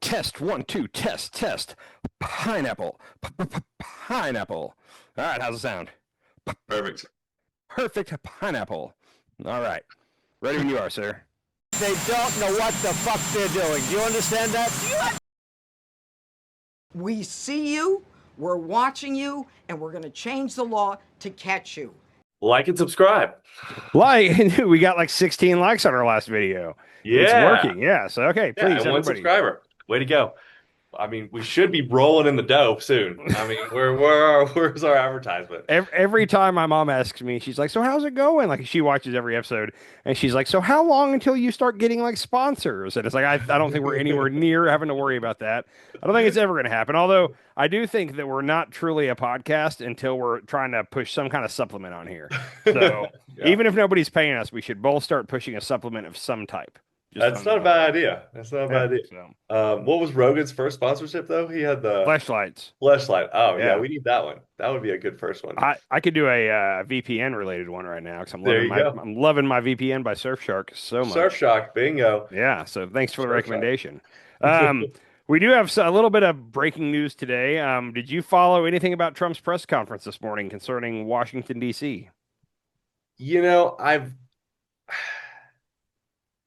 Test one, two, test. Pineapple. Pineapple. All right, how's it sound? Perfect. Perfect pineapple. All right. Ready when you are, sir. They don't know what the fuck they're doing. Do you understand that? We see you, we're watching you, and we're going to change the law to catch you. Like and subscribe. Like, we got like 16 likes on our last video. Yeah. It's working. Yeah. So, okay, Yeah, please, and one everybody. subscriber. Way to go. I mean, we should be rolling in the dough soon. I mean, where's our advertisement? Every time my mom asks me, she's like, "So how's it going?" Like she watches every episode, and she's like, "So how long until you start getting like sponsors?" And it's like, I don't think we're anywhere near having to worry about that. I don't think it's ever going to happen. Although I do think that we're not truly a podcast until we're trying to push some kind of supplement on here. So Yeah. even if nobody's paying us, we should both start pushing a supplement of some type. That's not a bad idea. That's not a bad idea. So. What was Rogan's first sponsorship though? He had the Fleshlights. fleshlight. Oh yeah, Yeah. we need that one. That would be a good first one. I could do a VPN related one right now because There you go. I'm loving my VPN by Surfshark so much. Surfshark, bingo. Yeah, so thanks for the Surfshark. recommendation. We do have a little bit of breaking news today. Did you follow anything about Trump's press conference this morning concerning Washington D.C.? You know,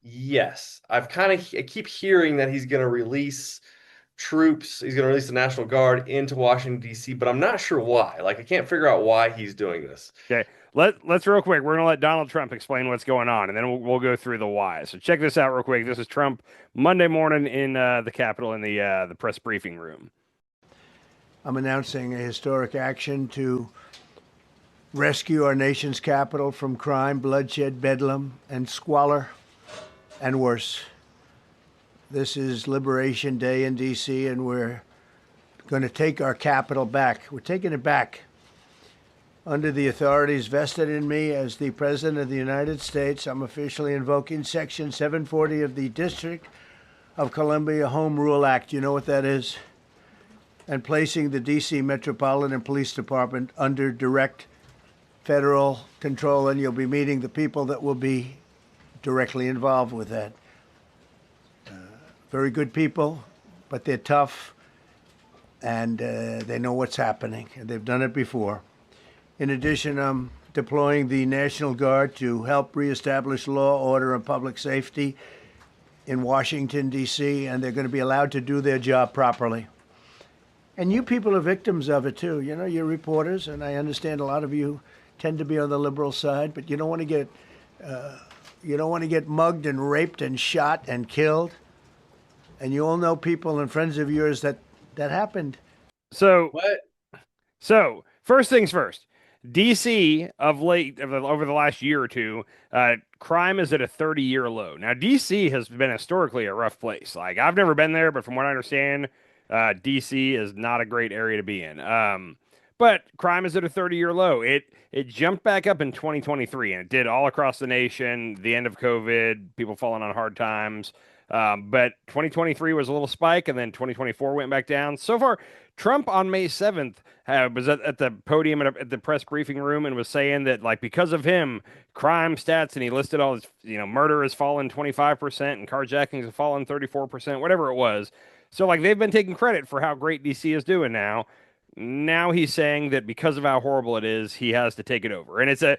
yes, I keep hearing that he's going to release troops. He's going to release the National Guard into Washington, D.C., but I'm not sure why. Like, I can't figure out why he's doing this. Okay, let's real quick. We're gonna let Donald Trump explain what's going on, and then we'll go through the why. So check this out real quick. This is Trump Monday morning in the Capitol in the press briefing room. I'm announcing a historic action to rescue our nation's capital from crime, bloodshed, bedlam, and squalor, and worse. This is Liberation Day in D.C., and we're going to take our capital back. We're taking it back. Under the authorities vested in me as the President of the United States, I'm officially invoking Section 740 of the District of Columbia Home Rule Act. You know what that is? And placing the D.C. Metropolitan Police Department under direct federal control, and you'll be meeting the people that will be directly involved with that. Very good people, but they're tough, and they know what's happening, and they've done it before. In addition, I'm deploying the National Guard to help reestablish law, order, and public safety in Washington, D.C., and they're going to be allowed to do their job properly. And you people are victims of it, too. You know, you're reporters, and I understand a lot of you tend to be on the liberal side, but you don't want to get mugged and raped and shot and killed. And you all know people and friends of yours that happened. So What? So first things first. DC over the last year or two, crime is at a 30-year low. Now, DC has been historically a rough place. Like I've never been there, but from what I understand, DC is not a great area to be in. But crime is at a 30-year low. It jumped back up in 2023, and it did all across the nation. The end of COVID, people falling on hard times. But 2023 was a little spike, and then 2024 went back down. So far, Trump on May 7th was at the podium at the press briefing room and was saying that, like, because of him, crime stats, and he listed all his, murder has fallen 25% and carjackings have fallen 34%, whatever it was. So, like, they've been taking credit for how great DC is doing now. Now he's saying that because of how horrible it is, he has to take it over. And it's a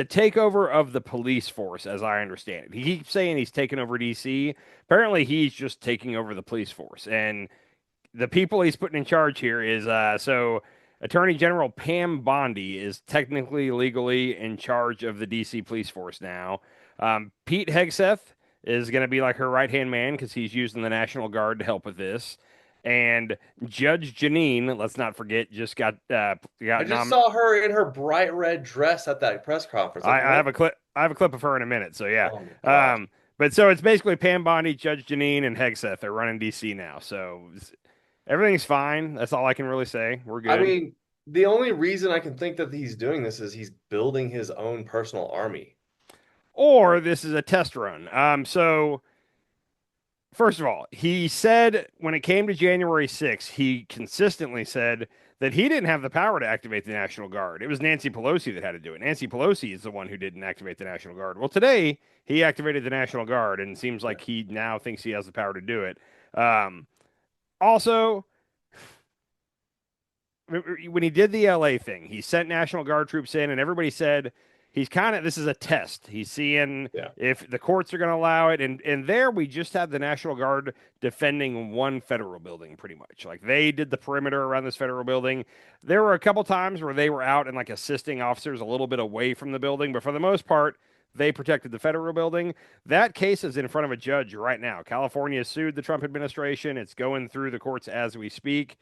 takeover of the police force, as I understand it. He keeps saying he's taking over DC. Apparently, he's just taking over the police force. And the people he's putting in charge here is so Attorney General Pam Bondi is technically legally in charge of the DC police force now. Pete Hegseth is going to be like her right-hand man because he's using the National Guard to help with this. And Judge Janine, let's not forget, just got I just saw her in her bright red dress at that press conference. I have a clip. I have a clip of her in a minute. So yeah. Oh, but so it's basically Pam Bondi, Judge Janine, and Hegseth. They're running DC now. So everything's fine. That's all I can really say. We're good. I mean, the only reason I can think that he's doing this is he's building his own personal army. Or this is a test run. So first of all, he said when it came to January 6th, he consistently said that he didn't have the power to activate the National Guard. It was Nancy Pelosi that had to do it. Nancy Pelosi is the one who didn't activate the National Guard. Well, today he activated the National Guard, and it seems like he now thinks he has the power to do it. Also, when he did the LA thing, he sent National Guard troops in, and everybody said he's kind of this is a test. He's seeing Yeah. if the courts are going to allow it, and there we just had the National Guard defending one federal building, pretty much. Like they did the perimeter around this federal building. There were a couple times where they were out and like assisting officers a little bit away from the building, but for the most part. They protected the federal building. That case is in front of a judge right now. California sued the Trump administration. It's going through the courts as we speak.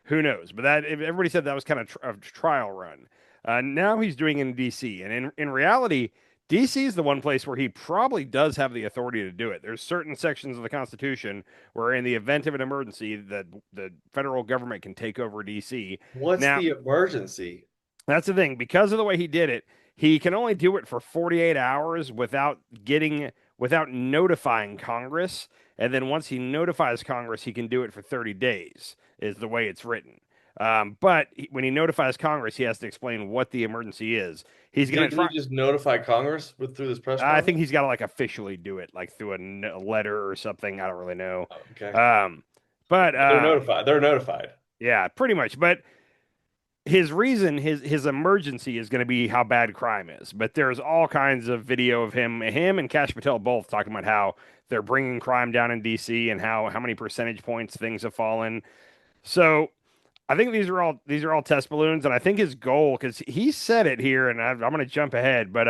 Who knows? But that everybody said that was kind of a trial run. Now he's doing it in D.C. And in reality, D.C. is the one place where he probably does have the authority to do it. There's certain sections of the Constitution where, in the event of an emergency, the federal government can take over D.C. What's Now, the emergency? that's the thing. Because of the way he did it, he can only do it for 48 hours without notifying Congress. And then once he notifies Congress, he can do it for 30 days, is the way it's written. But when he notifies Congress, he has to explain what the emergency is. He's going to Didn't try. he just notify Congress through this press I think conference? he's got to like officially do it, like through a letter or something. I don't really know. Oh, okay. But They're notified. They're notified. yeah, pretty much. But his reason, his emergency is going to be how bad crime is. But there's all kinds of video of him and Kash Patel both talking about how they're bringing crime down in D.C. and how many percentage points things have fallen. So I think these are all test balloons, and I think his goal, because he said it here, and I'm going to jump ahead, but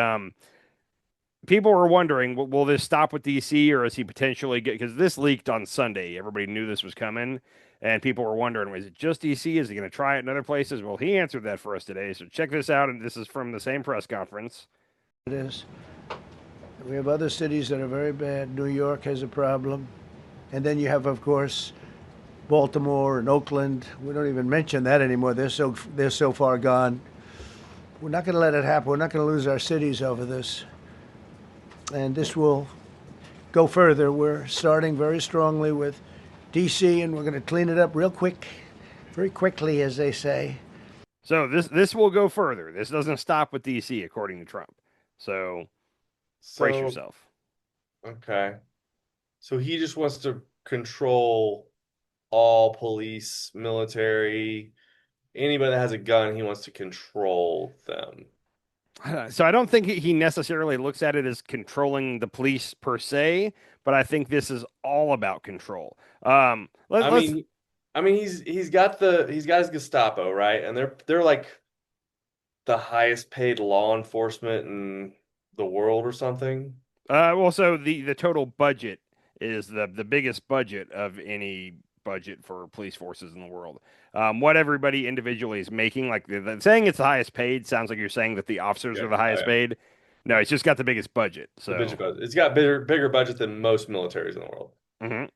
people were wondering, will this stop with DC, or is he potentially get because this leaked on Sunday, everybody knew this was coming, and people were wondering, was it just DC? Is he going to try it in other places? Well, he answered that for us today, so check this out, and this is from the same press conference. It is. We have other cities that are very bad. New York has a problem. And then you have, of course, Baltimore and Oakland. We don't even mention that anymore. They're so far gone. We're not going to let it happen. We're not going to lose our cities over this. And this will go further. We're starting very strongly with D.C., and we're going to clean it up real quick, very quickly, as they say. So this will go further. This doesn't stop with DC, according to Trump. So brace So, yourself. okay. So he just wants to control all police, military, anybody that has a gun, he wants to control them. So I don't think he necessarily looks at it as controlling the police per se, but I think this is all about control. I mean, he's got his Gestapo, right? And they're like the highest paid law enforcement in the world or something. well, so the total budget is the biggest budget of any budget for police forces in the world. What everybody individually is making, like saying it's the highest paid, sounds like you're saying that the officers Yeah. are the highest Oh, yeah. paid. No, it's just got the biggest budget. The So, budget budget. It's got bigger budget than most militaries in the world. mhm.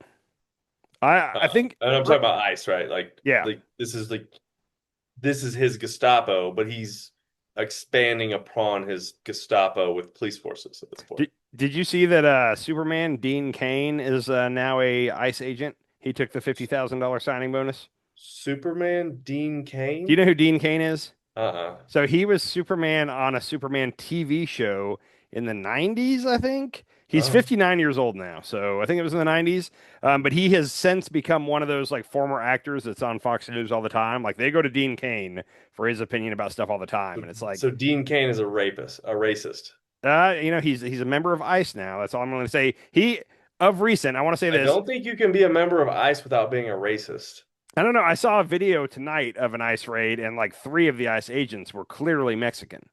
I think, And I'm talking about ICE, right? yeah. Like this is his Gestapo, but he's expanding upon his Gestapo with police forces at this point. Did you see that Superman Dean Cain is now a ICE agent? He took the $50,000 signing bonus. Superman Dean Cain? Do you know who Dean Cain is? Uh-uh. So he was Superman on a Superman TV show in the 90s, I think. He's Oh. 59 years old now, so I think it was in the 90s. But he has since become one of those like former actors that's on Fox News all the time. Like they go to Dean Cain for his opinion about stuff all the time, and it's like, So Dean Cain is a racist. he's a member of ICE now. That's all I'm going to say. He of recent, I want to say I this. don't think you can be a member of ICE without being a racist. I don't know. I saw a video tonight of an ICE raid, and like 3 of the ICE agents were clearly Mexican.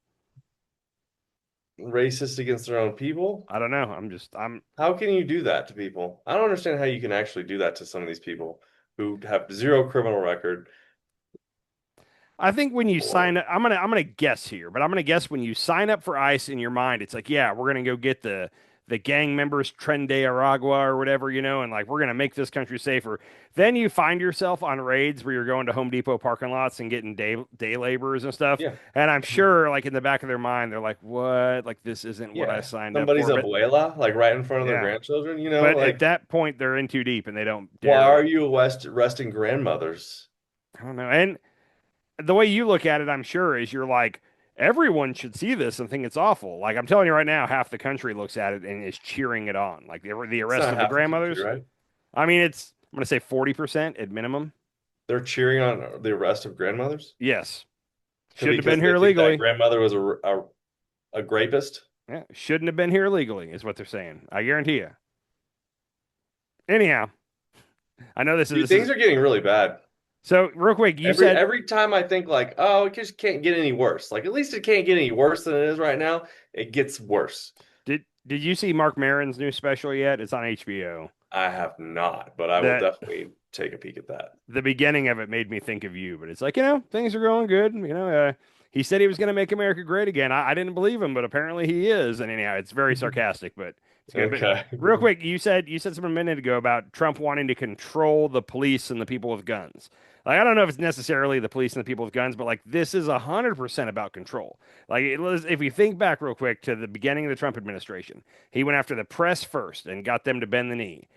Racist against their own people? I don't know. I'm How can you do that to people? I don't understand how you can actually do that to some of these people who have zero criminal record. I think when you Or sign up, I'm gonna guess here, but I'm gonna guess when you sign up for ICE in your mind, it's like, yeah, we're gonna go get the gang members Tren de Aragua or whatever, and like we're gonna make this country safer. Then you find yourself on raids where you're going to Home Depot parking lots and getting day laborers and stuff. yeah, And I'm sure, like in the back of their mind, they're like, "What? Like this isn't what I yeah. signed up Somebody's for." But abuela, like right in front of their yeah, grandchildren, but at like that point, they're in too deep and they don't why dare. are you arresting grandmothers? I don't know. And the way you look at it, I'm sure, is you're like, everyone should see this and think it's awful. Like I'm telling you right now, half the country looks at it and is cheering it on. Like the It's arrest not of the half the country, grandmothers. right? I mean, I'm going to say 40% at minimum. They're cheering on the arrest of grandmothers Yes. Shouldn't have because been they here think that illegally. grandmother was a rapist. Yeah, shouldn't have been here illegally, is what they're saying. I guarantee you. Anyhow, I know this is Dude, this is things are getting really bad. so real quick. You Every said every time I think like, oh, it just can't get any worse. Like at least it can't get any worse than it is right now. It gets worse. did you see Mark Maron's new special yet? It's on HBO. I have not, but I will That definitely take a peek at that. the beginning of it made me think of you, but it's like, things are going good. He said he was going to make America great again. I didn't believe him, but apparently he is. And anyhow, it's very sarcastic, but it's good. But Okay. real quick, you said something a minute ago about Trump wanting to control the police and the people with guns. Like, I don't know if it's necessarily the police and the people with guns, but like this is 100% about control. Like, if you think back real quick to the beginning of the Trump administration, he went after the press first and got them to bend the knee.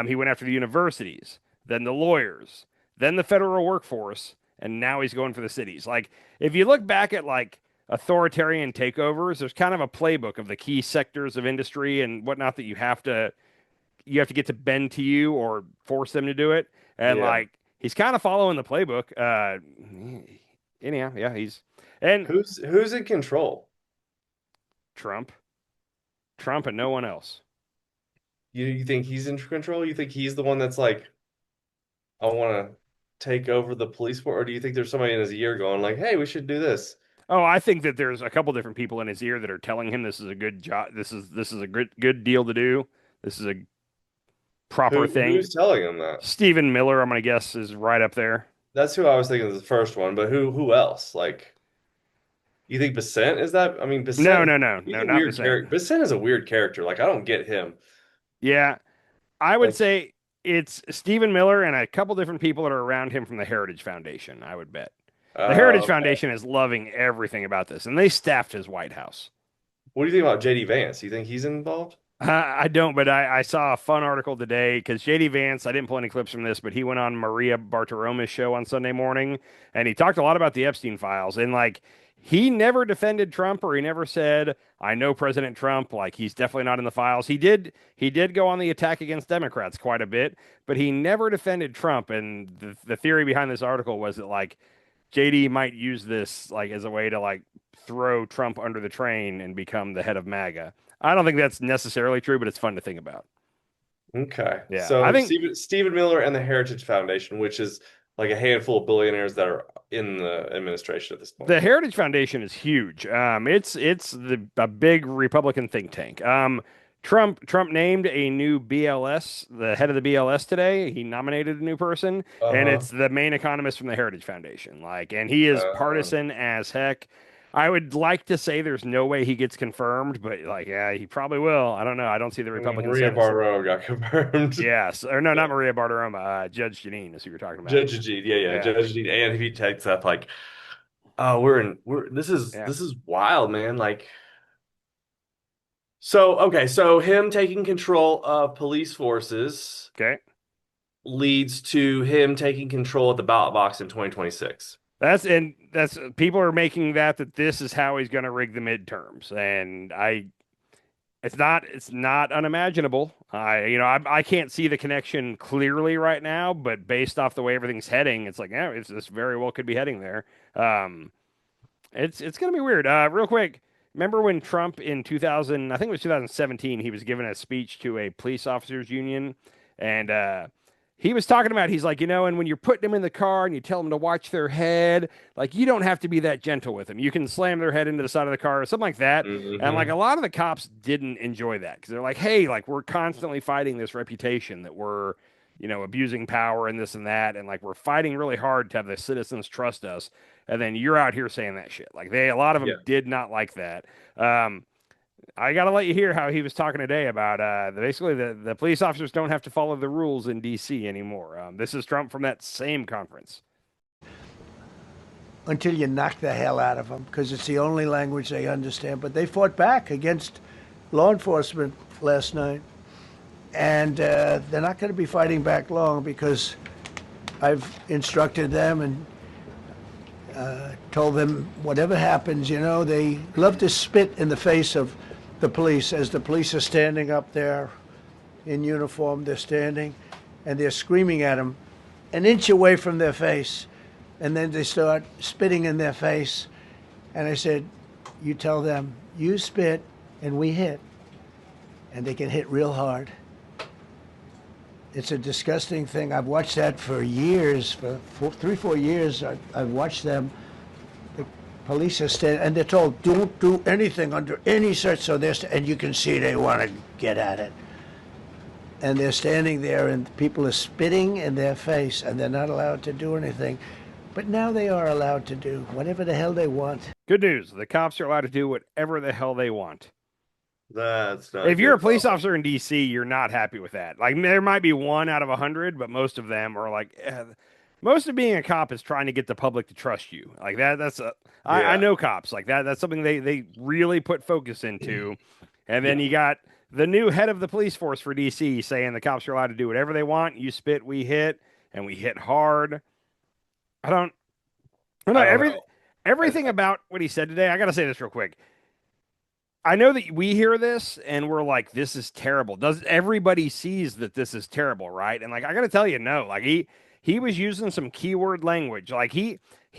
He went after the universities, then the lawyers, then the federal workforce, and now he's going for the cities. Like, if you look back at like authoritarian takeovers, there's kind of a playbook of the key sectors of industry and whatnot that you have to get to bend to you or force them to do it. And Yeah. like he's kind of following the playbook. Anyhow, yeah, and Who's in control? Trump, Trump, and no one else. You think he's in control? You think he's the one that's like, I want to take over the police force, or do you think there's somebody in his ear going like, hey, we should do this? Oh, I think that there's a couple different people in his ear that are telling him this is a good job. This is a good deal to do. This is a proper thing. Who's telling him that? Stephen Miller, I'm gonna guess, is right up there. That's who I was thinking of the first one, but who else? Like, you think Bissent is that? I mean, No, Bissent, no, no, he's no, a not weird Bissett. character. Bissent is a weird character. Like, I don't get him. Yeah, I would Like, say it's Stephen Miller and a couple different people that are around him from the Heritage Foundation. I would bet the Heritage okay. Foundation is loving everything about this, and they staffed his White House. What do you think about JD Vance? You think he's involved? I don't, but I saw a fun article today because JD Vance, I didn't pull any clips from this, but he went on Maria Bartiromo's show on Sunday morning and he talked a lot about the Epstein files. And like, he never defended Trump or he never said, I know President Trump, like he's definitely not in the files. He did go on the attack against Democrats quite a bit, but he never defended Trump. And the theory behind this article was that like JD might use this like as a way to like throw Trump under the train and become the head of MAGA. I don't think that's necessarily true, but it's fun to think about. Okay. Yeah, I So think Stephen Miller and the Heritage Foundation, which is like a handful of billionaires that are in the administration at this point. the Heritage Foundation is huge. It's a big Republican think tank. Trump named a new BLS, the head of the BLS today. He nominated a new person, and Uh-huh. it's the main economist from the Heritage Foundation. Like, and he is Uh, partisan as heck. I would like to say there's no way he gets confirmed, but like, yeah, he probably will. I don't know. I don't see the Republican Maria Senate. Bartiromo got confirmed. Yes, or no, Yeah. not Maria Bartiromo. Judge Janine is who you're talking about. Judge Ajit, yeah, Yeah, Judge Ajit. And if he takes up like, oh, we're yeah. this is wild, man. Like, so okay, so him taking control of police forces Okay. leads to him taking control of the ballot box in 2026. That's people are making that this is how he's going to rig the midterms, and it's not unimaginable. I can't see the connection clearly right now, but based off the way everything's heading, it's like yeah, this very well could be heading there. Um, it's going to be weird. Real quick, remember when Trump in 2000, I think it was 2017, he was giving a speech to a police officers union, and he was talking about he's like, and when you're putting them in the car and you tell them to watch their head, like you don't have to be that gentle with them. You can slam their head into the side of the car or something like that. And like Hmm. a lot of the cops didn't enjoy that because they're like, hey, like we're constantly fighting this reputation that we're abusing power and this and that, and like we're fighting really hard to have the citizens trust us, and then you're out here saying that shit. Like a lot of Yeah. them did not like that. I got to let you hear how he was talking today about basically the police officers don't have to follow the rules in D.C. anymore. This is Trump from that same conference. Until you knock the hell out of them, because it's the only language they understand. But they fought back against law enforcement last night, and they're not going to be fighting back long because I've instructed them and told them whatever happens, they love to spit in the face of the police as the police are standing up there in uniform. They're standing, and they're screaming at them an inch away from their face, and then they start spitting in their face. And I said, you tell them, you spit and we hit, and they can hit real hard. It's a disgusting thing. I've watched that for years, for 3, 4 years. I've watched them. The police are standing, and they're told, don't do anything under any such, so and you can see they want to get at it. And they're standing there, and people are spitting in their face, and they're not allowed to do anything. But now they are allowed to do whatever the hell they want. Good news. The cops are allowed to do whatever the hell they want. That's not If you're a good, police though. officer in DC, you're not happy with that. Like there might be 1 out of 100, but most of them are like, most of being a cop is trying to get the public to trust you. Like that. I Yeah. know cops like that. That's something they really put focus into. And then you got the new head of the police force for DC saying the cops are allowed to do whatever they want. You spit, we hit, and we hit hard. I don't know. I don't know. Everything about what he said today. I got to say this real quick. I know that we hear this and we're like, this is terrible. Does everybody sees that this is terrible, right? And like I gotta tell you, no. Like he was using some keyword language. Like he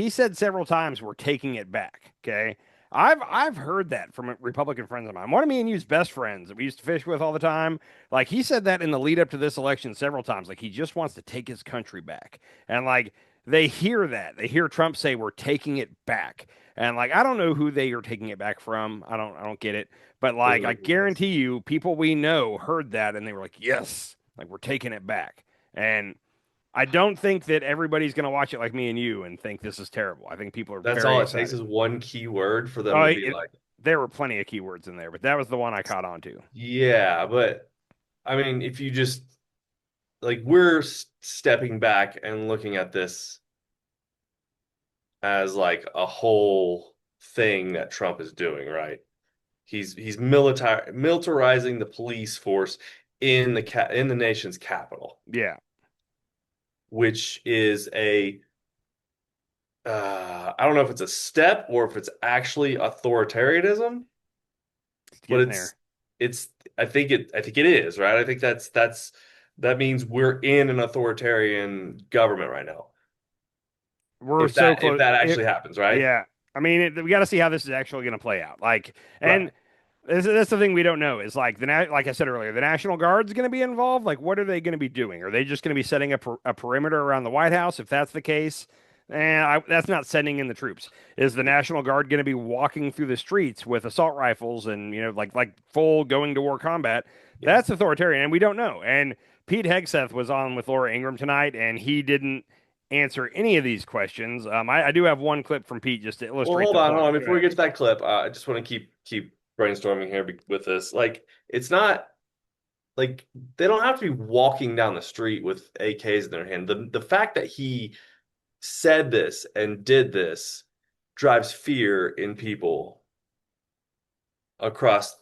said several times, we're taking it back. Okay. I've heard that from Republican friends of mine. One of me and you's best friends that we used to fish with all the time. Like he said that in the lead up to this election several times. Like he just wants to take his country back. And like they hear that. They hear Trump say we're taking it back. And like I don't know who they are taking it back from. I don't get it. But Doesn't like I make any sense. guarantee you, people we know heard that and they were like, yes, like we're taking it back. And I don't think that everybody's gonna watch it like me and you and think this is terrible. I think people are That's very all it takes excited. is one key word for them Oh, to be like, there were plenty of keywords in there, but that was the one I caught on to. yeah, but I mean, if you just like we're stepping back and looking at this as like a whole thing that Trump is doing, right? He's militarizing the police force in the nation's capital, Yeah, which is a I don't know if it's a step or if it's actually authoritarianism, it's but getting there. it's I think it is, right? I think that means we're in an authoritarian government right now. We're so If close. that actually happens, right? Yeah. I mean, we got to see how this is actually going to play out. Like, Right. and that's the thing we don't know is like like I said earlier, the National Guard's going to be involved. Like, what are they going to be doing? Are they just going to be setting up a perimeter around the White House? If that's the case, that's not sending in the troops. Is the National Guard going to be walking through the streets with assault rifles and like full going to war combat? Yeah. That's authoritarian, and we don't know. And Pete Hegseth was on with Laura Ingraham tonight, and he didn't answer any of these questions. I do have one clip from Pete just to Well, illustrate the hold point. on. Go Before we ahead. get to that clip, I just want to keep brainstorming here with this. Like, it's not like they don't have to be walking down the street with AKs in their hand. The fact that he said this and did this drives fear in people across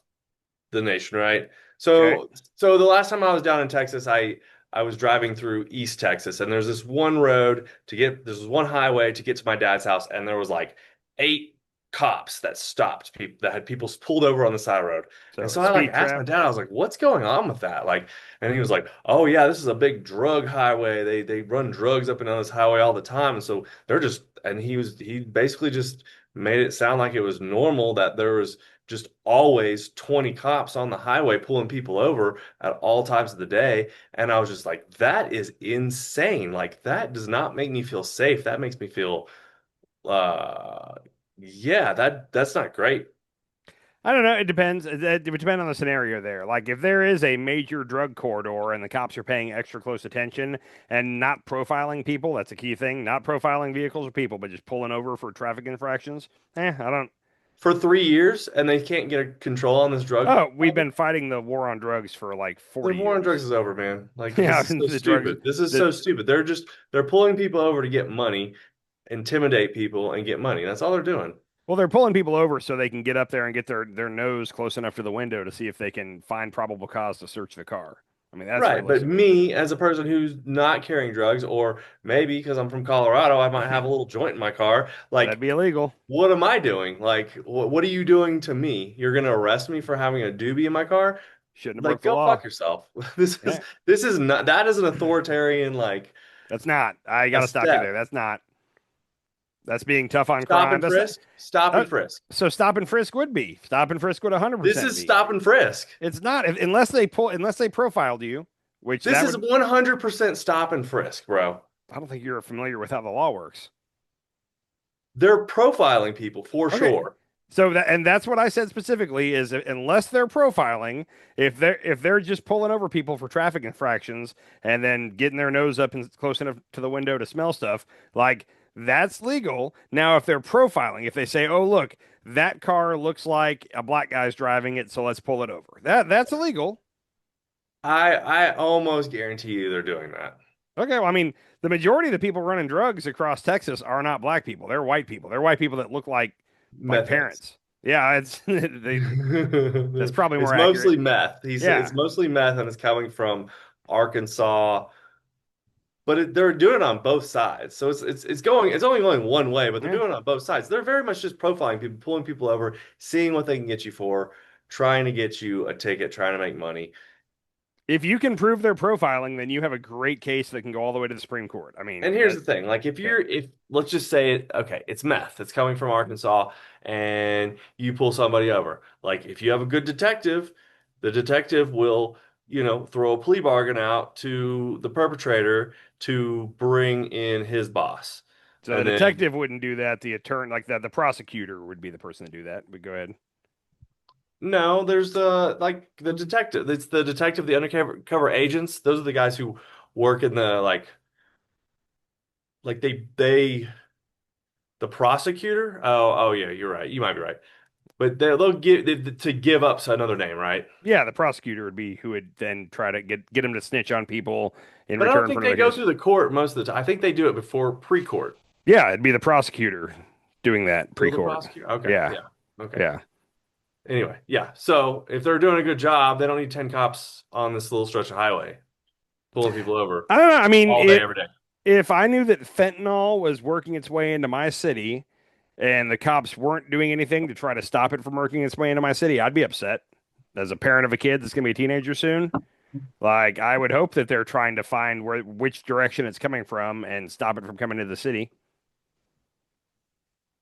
the nation, right? Okay. So the last time I was down in Texas, I was driving through East Texas, and there's this one road to get there's this one highway to get to my dad's house, and there was like 8 cops that stopped people that had people pulled over on the side of the road. And So so I like speed asked my trap. dad, I was like, "What's going on with that?" Like, and he was like, "Oh yeah, this is a big drug highway. They run drugs up and down this highway all the time, and so they're just." And he basically just made it sound like it was normal that there was just always 20 cops on the highway pulling people over at all times of the day. And I was just like, that is insane. Like, that does not make me feel safe. That makes me feel, uh, yeah, that's not great. I don't know. It depends. It would depend on the scenario there. Like if there is a major drug corridor and the cops are paying extra close attention and not profiling people, that's a key thing. Not profiling vehicles or people, but just pulling over for traffic infractions. I don't. For 3 years, and they can't get a control on this drug Oh, we've problem. been fighting the war on drugs for like The 40 war on drugs years. is over, man. Like, this Yeah, is so the drugs. stupid. This is The so stupid. They're pulling people over to get money, intimidate people, and get money. That's all they're doing. Well, they're pulling people over so they can get up there and get their nose close enough to the window to see if they can find probable cause to search the car. I mean, that's Right, but realistically what it me is. as a person who's not carrying drugs, or maybe because I'm from Colorado, I might have a little joint in my car. That'd Like, be illegal. what am I doing? Like, what are you doing to me? You're gonna arrest me for having a doobie in my car? Shouldn't have Like, broke the go law. fuck yourself. This is Yeah, this is not that is an authoritarian like that's not. I got a to stop you there. step. That's not. That's being tough on Stop crime. and That's not. frisk. Stop Uh, and frisk. so stop and frisk would be. Stop and frisk would This 100% is be. stop and frisk. It's not unless they profiled you, which This that is would. 100% stop and frisk, bro. I don't think you're familiar with how the law works. They're profiling people for Okay. sure. So that's what I said specifically is unless they're profiling, if they're just pulling over people for traffic infractions and then getting their nose up and close enough to the window to smell stuff, like that's legal. Now, if they're profiling, if they say, "Oh, look, that car looks like a black guy's driving it, so let's pull it over," that's illegal. I almost guarantee you they're doing that. Okay, well, I mean, the majority of the people running drugs across Texas are not black people. They're white people. They're white people that look like Meth heads. parents. Yeah, it's that's probably It's more accurate. mostly meth. Yeah. It's mostly meth and it's coming from Arkansas, but they're doing it on both sides. So it's only going one way, but they're Yeah. doing it on both sides. They're very much just profiling people, pulling people over, seeing what they can get you for, trying to get you a ticket, trying to make money. If you can prove their profiling, then you have a great case that can go all the way to the Supreme Court. I And mean, here's the thing, like yeah. if let's just say okay, it's meth. It's coming from Arkansas and you pull somebody over. Like if you have a good detective, the detective will, throw a plea bargain out to the perpetrator to bring in his boss. So the And then detective wouldn't do that. The attorney, like the prosecutor, would be the person to do that. But go ahead. no, there's the detective. It's the detective, the undercover agents. Those are the guys who work in the like they the prosecutor. Oh yeah, you're right. You might be right. But they'll give up another name, right? Yeah, the prosecutor would be who would then try to get him to snitch on people in But I don't return think for they another go case. through the court most of the time. I think they do it before pre-court. Yeah, it'd be the prosecutor doing that Will the pre-court. prosecutor? Okay, Yeah, yeah, okay. yeah. Anyway, yeah. So if they're doing a good job, they don't need 10 cops on this little stretch of highway pulling people over I don't know. I mean, all day, every day. if I knew that fentanyl was working its way into my city and the cops weren't doing anything to try to stop it from working its way into my city, I'd be upset. As a parent of a kid that's going to be a teenager soon, like I would hope that they're trying to find which direction it's coming from and stop it from coming to the city.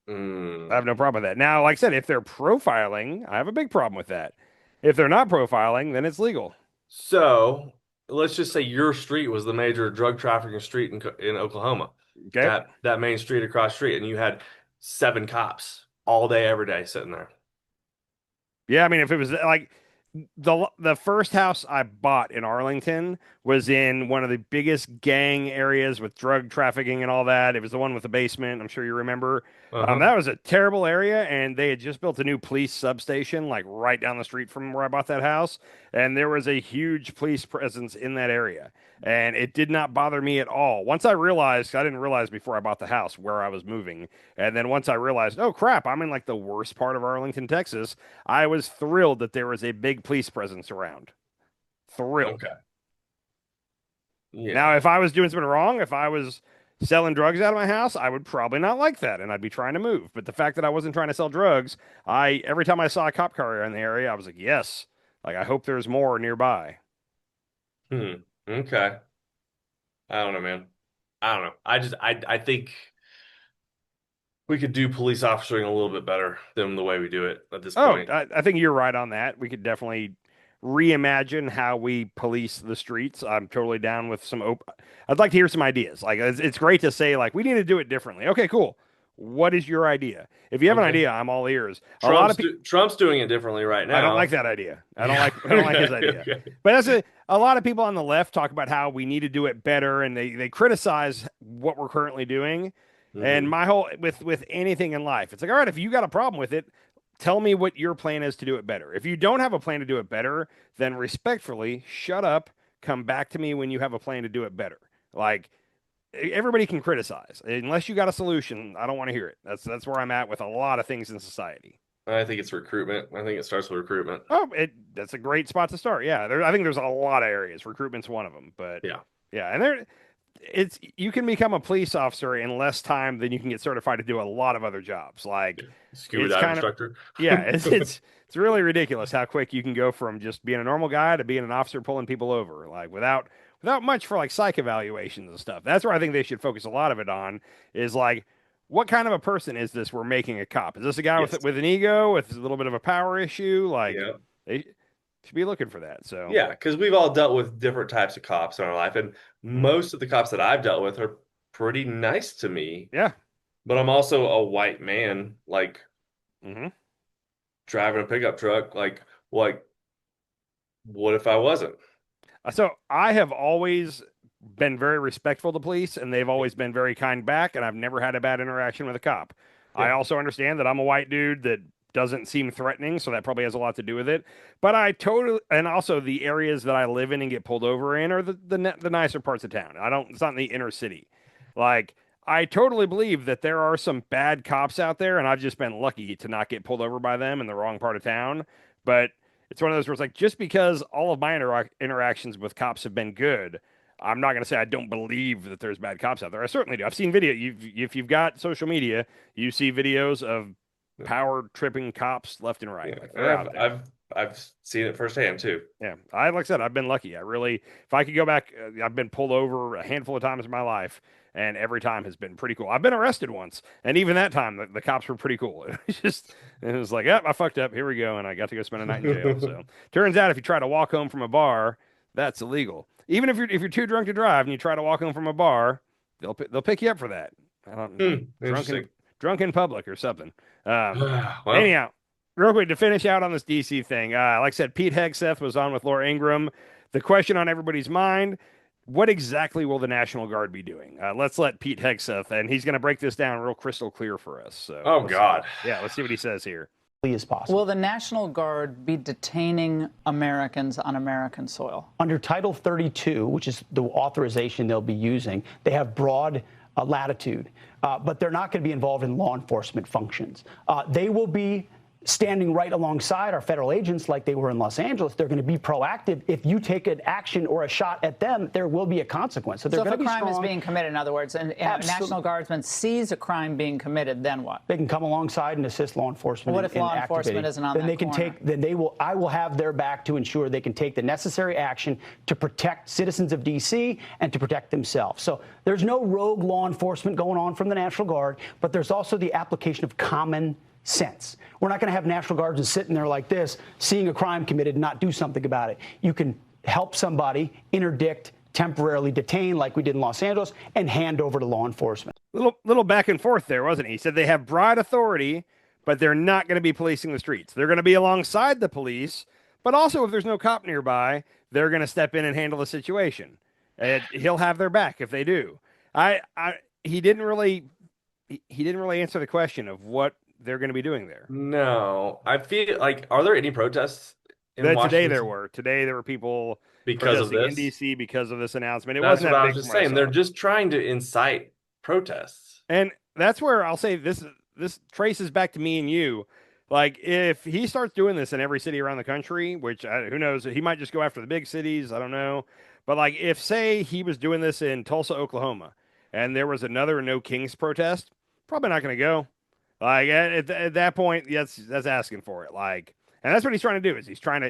I have Mm. no problem with that. Now, like I said, if they're profiling, I have a big problem with that. If they're not profiling, then it's legal. So let's just say your street was the major drug trafficking street in Oklahoma. Okay. That main street across the street, and you had 7 cops all day, every day sitting there. Yeah, I mean, if it was like the first house I bought in Arlington was in one of the biggest gang areas with drug trafficking and all that. It was the one with the basement. I'm sure you remember. Uh-huh. That was a terrible area, and they had just built a new police substation like right down the street from where I bought that house, and there was a huge police presence in that area. And it did not bother me at all. Once I realized, I didn't realize before I bought the house where I was moving. And then once I realized, oh crap, I'm in like the worst part of Arlington, Texas, I was thrilled that there was a big police presence around. Thrilled. Okay. Yeah. Now, if I was doing something wrong, if I was selling drugs out of my house, I would probably not like that and I'd be trying to move. But the fact that I wasn't trying to sell drugs, every time I saw a cop car in the area, I was like, yes, like I hope there's more nearby. Hmm. Okay. I don't know, man. I don't know. I think we could do police officering a little bit better than the way we do it at this Oh, point. I think you're right on that. We could definitely reimagine how we police the streets. I'm totally down with I'd like to hear some ideas. Like it's great to say like we need to do it differently. Okay, cool. What is your idea? If you have an Okay. idea, I'm all ears. A lot of people. Trump's doing it differently right I don't like now. that idea. Yeah. I don't like his idea. Okay. But a lot of people on the left talk about how we need to do it better, and they criticize what we're currently doing. And Mhm. my whole with anything in life, it's like, all right, if you got a problem with it, tell me what your plan is to do it better. If you don't have a plan to do it better, then respectfully, shut up. Come back to me when you have a plan to do it better. Like everybody can criticize, unless you got a solution. I don't want to hear it. That's where I'm at with a lot of things in society. I think it's recruitment. I think it starts with recruitment. Oh, that's a great spot to start. Yeah, I think there's a lot of areas. Recruitment's one of them, but Yeah. yeah, and it's you can become a police officer in less time than you can get certified to do a lot of other jobs. Like Scuba it's dive kind of instructor. yeah, it's really ridiculous how quick you can go from just being a normal guy to being an officer pulling people over, like without much for like psych evaluations and stuff. That's where I think they should focus a lot of it on is like what kind of a person is this we're making a cop? Is this a guy Yes. with an ego, with a little bit of a power issue? Like Yeah. they should be looking for that. So Yeah, because we've all dealt with different types of cops in our life, and mhm. most of the cops that I've dealt with are pretty nice to me. Yeah. But I'm also a white man, like Hmm. driving a pickup truck. Like, what if I wasn't? So I have always been very respectful to police, and they've always been very kind back, and I've never had a bad interaction with a cop. I Yeah. also understand that I'm a white dude that doesn't seem threatening, so that probably has a lot to do with it. But I totally, and also the areas that I live in and get pulled over in are the nicer parts of town. I don't, it's not in the inner city. Like, I totally believe that there are some bad cops out there, and I've just been lucky to not get pulled over by them in the wrong part of town. But it's one of those where it's like just because all of my interactions with cops have been good, I'm not going to say I don't believe that there's bad cops out there. I certainly do. I've seen video. If you've got social media, you see videos of power tripping cops left and right. Yeah, Like and they're out there. I've seen it firsthand too. Yeah, I like I said, I've been lucky. I really, if I could go back, I've been pulled over a handful of times in my life, and every time has been pretty cool. I've been arrested once, and even that time, the cops were pretty cool. It was like, yep, I fucked up. Here we go, and I got to go spend a night in jail. So turns out, if you try to walk home from a bar, that's illegal. Even if you're too drunk to drive and you try to walk home from a bar, they'll pick you up for that. I don't drunken Interesting. drunk in public or something. Um, Well, anyhow, real quick to finish out on this DC thing, like I said, Pete Hegseth was on with Laura Ingraham. The question on everybody's mind: what exactly will the National Guard be doing? Let's let Pete Hegseth, and he's going to break this down real crystal clear for us. So, oh God. yeah, let's see what he says here. As possible. Will the National Guard be detaining Americans on American soil? Under Title 32, which is the authorization they'll be using, they have broad latitude, but they're not going to be involved in law enforcement functions. They will be standing right alongside our federal agents like they were in Los Angeles. They're going to be proactive. If you take an action or a shot at them, there will be a consequence. So they're So if going a to be crime is strong. being committed, in other words, and a National Guardsman sees a crime being committed, then what? They can come alongside and assist law enforcement. What if law enforcement isn't on then that they can corner? take. Then they will. I will have their back to ensure they can take the necessary action to protect citizens of D.C. and to protect themselves. So there's no rogue law enforcement going on from the National Guard, but there's also the application of common sense. We're not going to have National Guardsmen sitting there like this, seeing a crime committed and not do something about it. You can help somebody, interdict, temporarily detain like we did in Los Angeles, and hand over to law enforcement. Little back and forth there, wasn't he? He said they have broad authority, but they're not going to be policing the streets. They're going to be alongside the police, but also if there's no cop nearby, they're going to step in and handle the situation. And he'll have their back if they do. I he didn't really answer the question of what they're going to be doing there. No, I feel like, are there any protests in Today Washington there were people because of protesting in this? DC because of this announcement. It That's wasn't what that I was big just from what I saying. They're saw. just trying to incite protests. And that's where I'll say this traces back to me and you. Like if he starts doing this in every city around the country, which who knows, he might just go after the big cities. I don't know. But like if say he was doing this in Tulsa, Oklahoma, and there was another No Kings protest, probably not going to go. Like at that point, that's asking for it. Like, and that's what he's trying to do is he's trying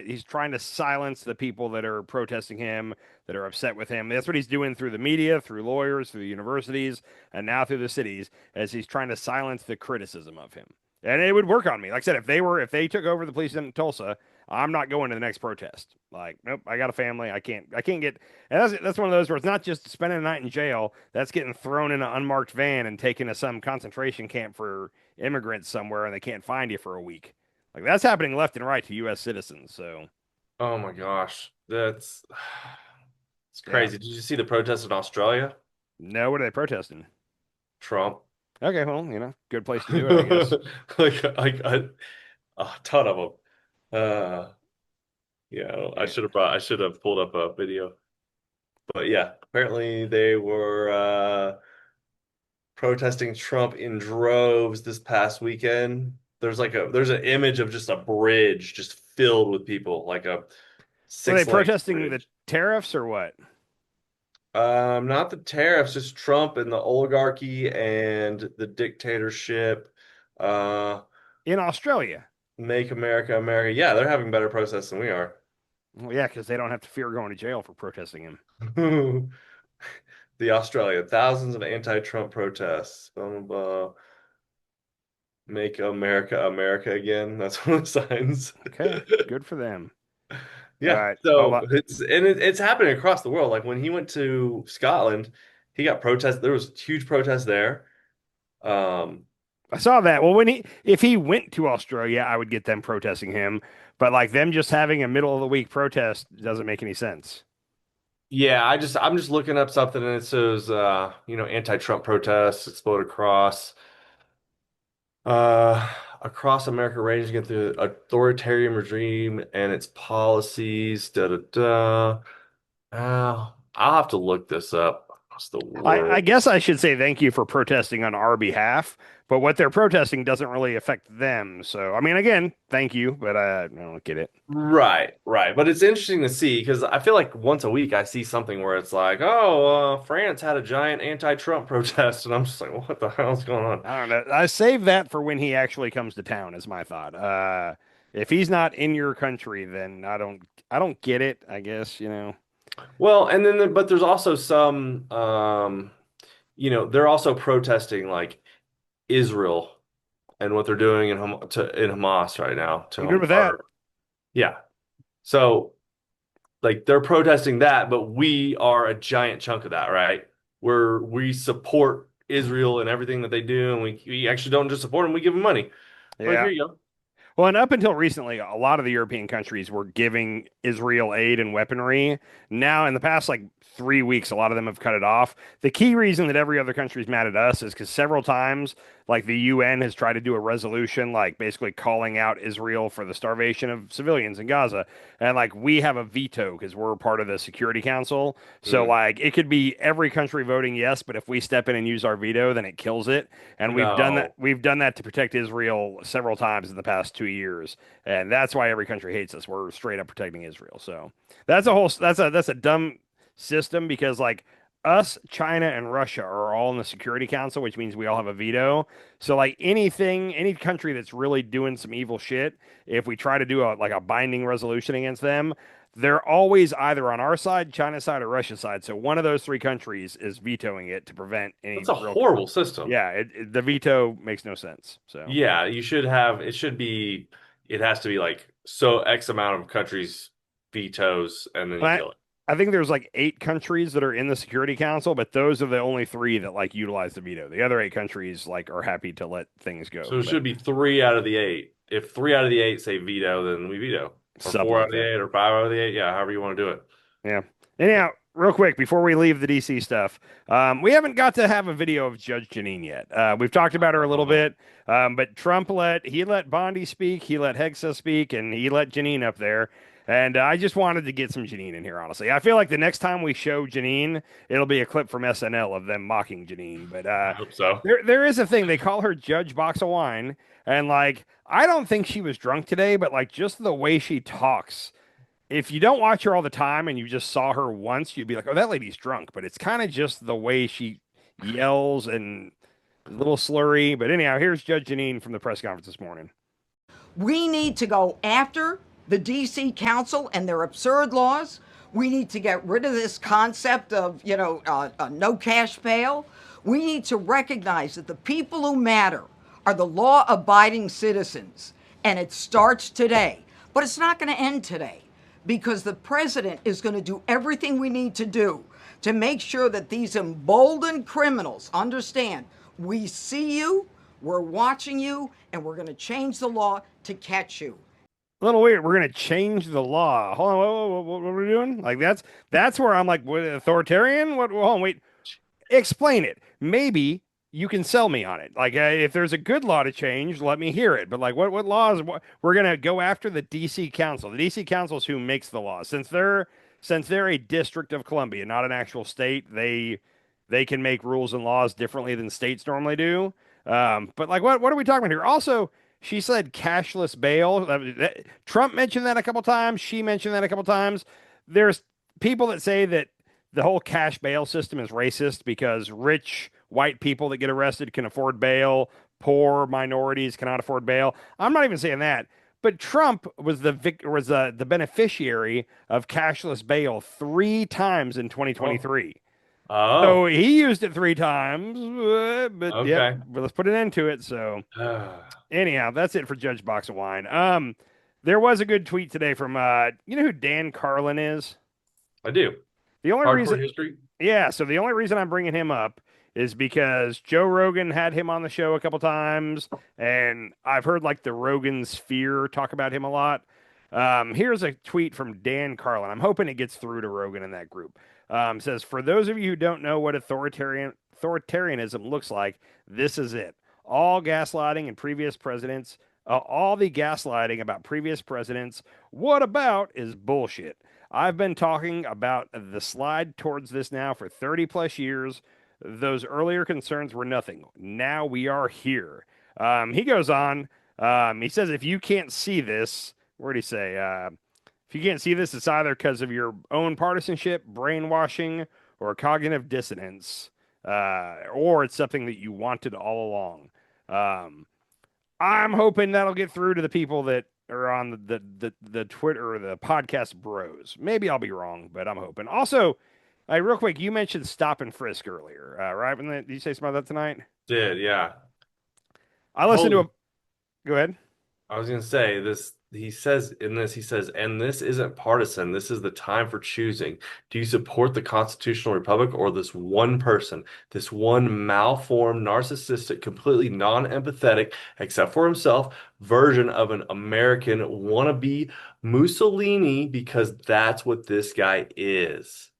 to silence the people that are protesting him, that are upset with him. That's what he's doing through the media, through lawyers, through the universities, and now through the cities, as he's trying to silence the criticism of him. And it would work on me. Like I said, if they took over the police in Tulsa, I'm not going to the next protest. Like, nope, I got a family. I can't get. And that's one of those where it's not just spending a night in jail. That's getting thrown in an unmarked van and taken to some concentration camp for immigrants somewhere, and they can't find you for a week. Like that's happening left and right to U.S. citizens. So, Oh my gosh, that's it's yeah. crazy. Did you see the protests in Australia? No, what are they protesting? Trump. Okay, well, good place to do it, I guess. like a ton of them. Yeah, I should have pulled up a video. But yeah, apparently they were protesting Trump in droves this past weekend. There's an image of just a bridge just filled with people, like a Were they six-lane protesting the bridge. tariffs or what? Not the tariffs, just Trump and the oligarchy and the dictatorship. Uh, In Australia. Make America America. Yeah, they're having better protests than we are. Well, yeah, because they don't have to fear going to jail for protesting him. The Australia, thousands of anti-Trump protests. Blah, blah, blah. Make America America again. That's one of the signs. Okay, good for them. All Yeah, right, hold so on. it's happening across the world. Like when he went to Scotland, he got protests. There was huge protests there. Um, I saw that. Well, if he went to Australia, I would get them protesting him. But like them just having a middle of the week protest doesn't make any sense. yeah, I'm just looking up something and it says anti-Trump protests explode across America ranging against the authoritarian regime and its policies. Da da da. I'll have to look this up. What's the I word? guess I should say thank you for protesting on our behalf, but what they're protesting doesn't really affect them. So, I mean, again, thank you, but I don't get it. Right, right. But it's interesting to see because I feel like once a week I see something where it's like, oh, France had a giant anti-Trump protest, and I'm just like, what the hell's going on? I don't know. I save that for when he actually comes to town, is my thought. If he's not in your country, then I don't get it, I guess, you know. Well, and then but there's also some, they're also protesting like Israel and what they're doing in Hamas right now I'm good to with that. our yeah. So like they're protesting that, but we are a giant chunk of that, right? We support Israel and everything that they do, and we actually don't just support them, we give them money. Like Yeah. here you go. Well, and up until recently, a lot of the European countries were giving Israel aid and weaponry. Now, in the past like 3 weeks, a lot of them have cut it off. The key reason that every other country is mad at us is because several times, like the UN has tried to do a resolution, like basically calling out Israel for the starvation of civilians in Gaza. And like we have a veto because we're part of the Security Council. So Mm. like it could be every country voting yes, but if we step in and use our veto, then it kills it. And we've done that. No. We've done that to protect Israel several times in the past 2 years, and that's why every country hates us. We're straight up protecting Israel. So that's a dumb system because like us, China, and Russia are all in the Security Council, which means we all have a veto. So like any country that's really doing some evil shit, if we try to do a binding resolution against them, they're always either on our side, China's side, or Russia's side. So one of those three countries is vetoing it to prevent any That's a real. horrible system. Yeah, the veto makes no sense. So, Yeah, it has to be like so X amount of countries vetoes and then and you I, kill it. I think there's like 8 countries that are in the Security Council, but those are the only three that like utilize the veto. The other 8 countries like are happy to let things go, So it but should be 3 out of the 8. If 3 out of the 8 say veto, then we veto. Or something four out like of the that. eight, or 5 out of the 8. Yeah, however you want to do it. Yeah. Anyhow, real quick before we leave the DC stuff, we haven't got to have a video of Judge Janine yet. We've talked about her a little bit, but Trump let Bondi speak, he let Hexa speak, and he let Janine up there. And I just wanted to get some Janine in here, honestly. I feel like the next time we show Janine, it'll be a clip from SNL of them mocking Janine. But I hope so. there is a thing. They call her Judge Box of Wine. And like, I don't think she was drunk today, but like just the way she talks, if you don't watch her all the time and you just saw her once, you'd be like, oh, that lady's drunk. But it's kind of just the way she yells and a little slurry. But anyhow, here's Judge Janine from the press conference this morning. We need to go after the DC Council and their absurd laws. We need to get rid of this concept of, no cash bail. We need to recognize that the people who matter are the law abiding citizens. And it starts today. But it's not going to end today because the president is going to do everything we need to do to make sure that these emboldened criminals understand we see you, we're watching you, and we're going to change the law to catch you. A little weird. We're gonna change the law. Hold on, what are we doing? Like that's where I'm like, what, authoritarian? What? Hold on, wait. Explain it. Maybe you can sell me on it. Like if there's a good law to change, let me hear it. But like what laws? We're gonna go after the DC Council. The DC Council is who makes the laws. Since they're a district of Columbia, not an actual state, they can make rules and laws differently than states normally do. But like what are we talking about here? Also, she said cashless bail. Trump mentioned that a couple times. She mentioned that a couple times. There's people that say that the whole cash bail system is racist because rich white people that get arrested can afford bail, poor minorities cannot afford bail. I'm not even saying that. But Trump was the beneficiary of cashless bail 3 times in Oh, 2023. So oh, he used it 3 times, but yep, okay. but let's put an end to it. So anyhow, that's it for Judge Box of Wine. There was a good tweet today from you know who Dan Carlin is? I do. The only Hardcore reason history. Yeah, so the only reason I'm bringing him up is because Joe Rogan had him on the show a couple times, and I've heard like the Rogan sphere talk about him a lot. Here's a tweet from Dan Carlin. I'm hoping it gets through to Rogan in that group. Says, for those of you who don't know what authoritarianism looks like, this is it. All gaslighting and previous presidents, all the gaslighting about previous presidents. What about is bullshit. I've been talking about the slide towards this now for 30 plus years. Those earlier concerns were nothing. Now we are here. He goes on. He says, if you can't see this, where did he say? If you can't see this, it's either because of your own partisanship, brainwashing, or cognitive dissonance, or it's something that you wanted all along. Um, I'm hoping that'll get through to the people that are on the Twitter or the podcast bros. Maybe I'll be wrong, but I'm hoping. Also, real quick, you mentioned stop and frisk earlier, right? Did you say something about that tonight? Did, yeah. I listened to a. Holy, Go ahead. I was gonna say this. He says in this, he says, and this isn't partisan. This is the time for choosing. Do you support the constitutional republic or this one person, this one malformed, narcissistic, completely non-empathetic, except for himself, version of an American wannabe Mussolini? Because that's what this guy is.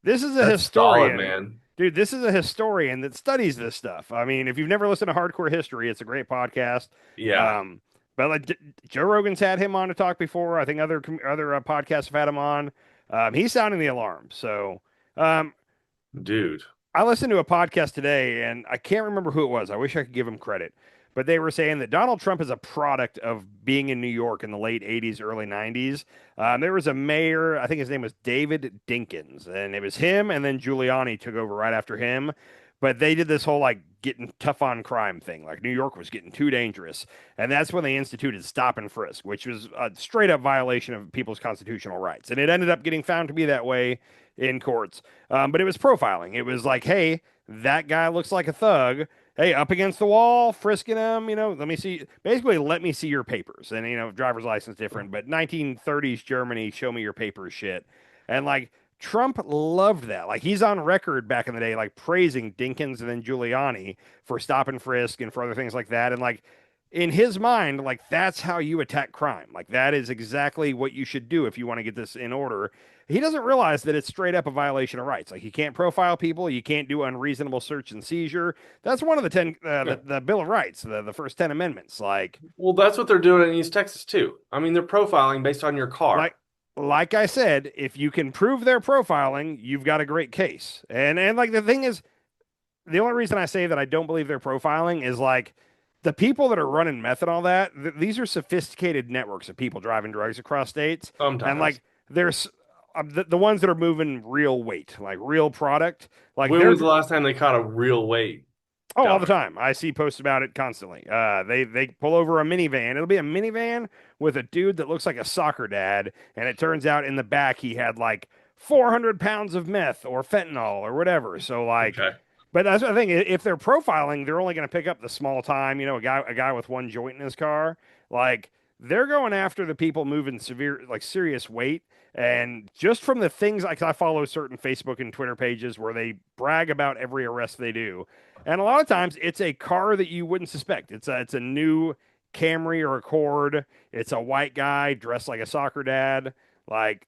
This is a That's solid, historian. man. Dude, this is a historian that studies this stuff. I mean, if you've never listened to Hardcore History, it's a great podcast. Yeah, Um, but like Joe Rogan's had him on to talk before. I think other podcasts have had him on. He's sounding the alarm. So, um, dude. I listened to a podcast today, and I can't remember who it was. I wish I could give him credit, but they were saying that Donald Trump is a product of being in New York in the late '80s, early '90s. There was a mayor, I think his name was David Dinkins, and it was him, and then Giuliani took over right after him. But they did this whole like getting tough on crime thing. Like New York was getting too dangerous. And that's when they instituted stop and frisk, which was a straight up violation of people's constitutional rights. And it ended up getting found to be that way in courts. But it was profiling. It was like, hey, that guy looks like a thug. Hey, up against the wall, frisking him, let me see. Basically, let me see your papers. And, driver's license different, but 1930s Germany, show me your papers shit. And like, Trump loved that. Like he's on record back in the day, like praising Dinkins and then Giuliani for stop and frisk and for other things like that. And like in his mind, like that's how you attack crime. Like that is exactly what you should do if you want to get this in order. He doesn't realize that it's straight up a violation of rights. Like you can't profile people, you can't do unreasonable search and seizure. That's one of the 10, the Bill of Rights, the first 10 amendments. Well, that's what they're doing in East Texas too. I mean, they're profiling based on your car. Like I said, if you can prove their profiling, you've got a great case. And like the thing is, the only reason I say that I don't believe they're profiling is like the people that are running meth and all that. These are sophisticated networks of people driving drugs across states, and Sometimes. like there's the ones that are moving real weight, like real product. Like When they're was the last time they caught a real weight all the dump? time. I see posts about it constantly. They pull over a minivan. It'll be a minivan with a dude that looks like a soccer dad, and it turns out in the back he had like 400 pounds of meth or fentanyl or whatever. So like, Okay. but that's the thing. If they're profiling, they're only going to pick up the small time. A guy with one joint in his car. Like they're going after the people moving serious weight. And just from the things like I follow certain Facebook and Twitter pages where they brag about every arrest they do, and a lot of times it's a car that you wouldn't suspect. It's a new Camry or Accord. It's a white guy dressed like a soccer dad. Like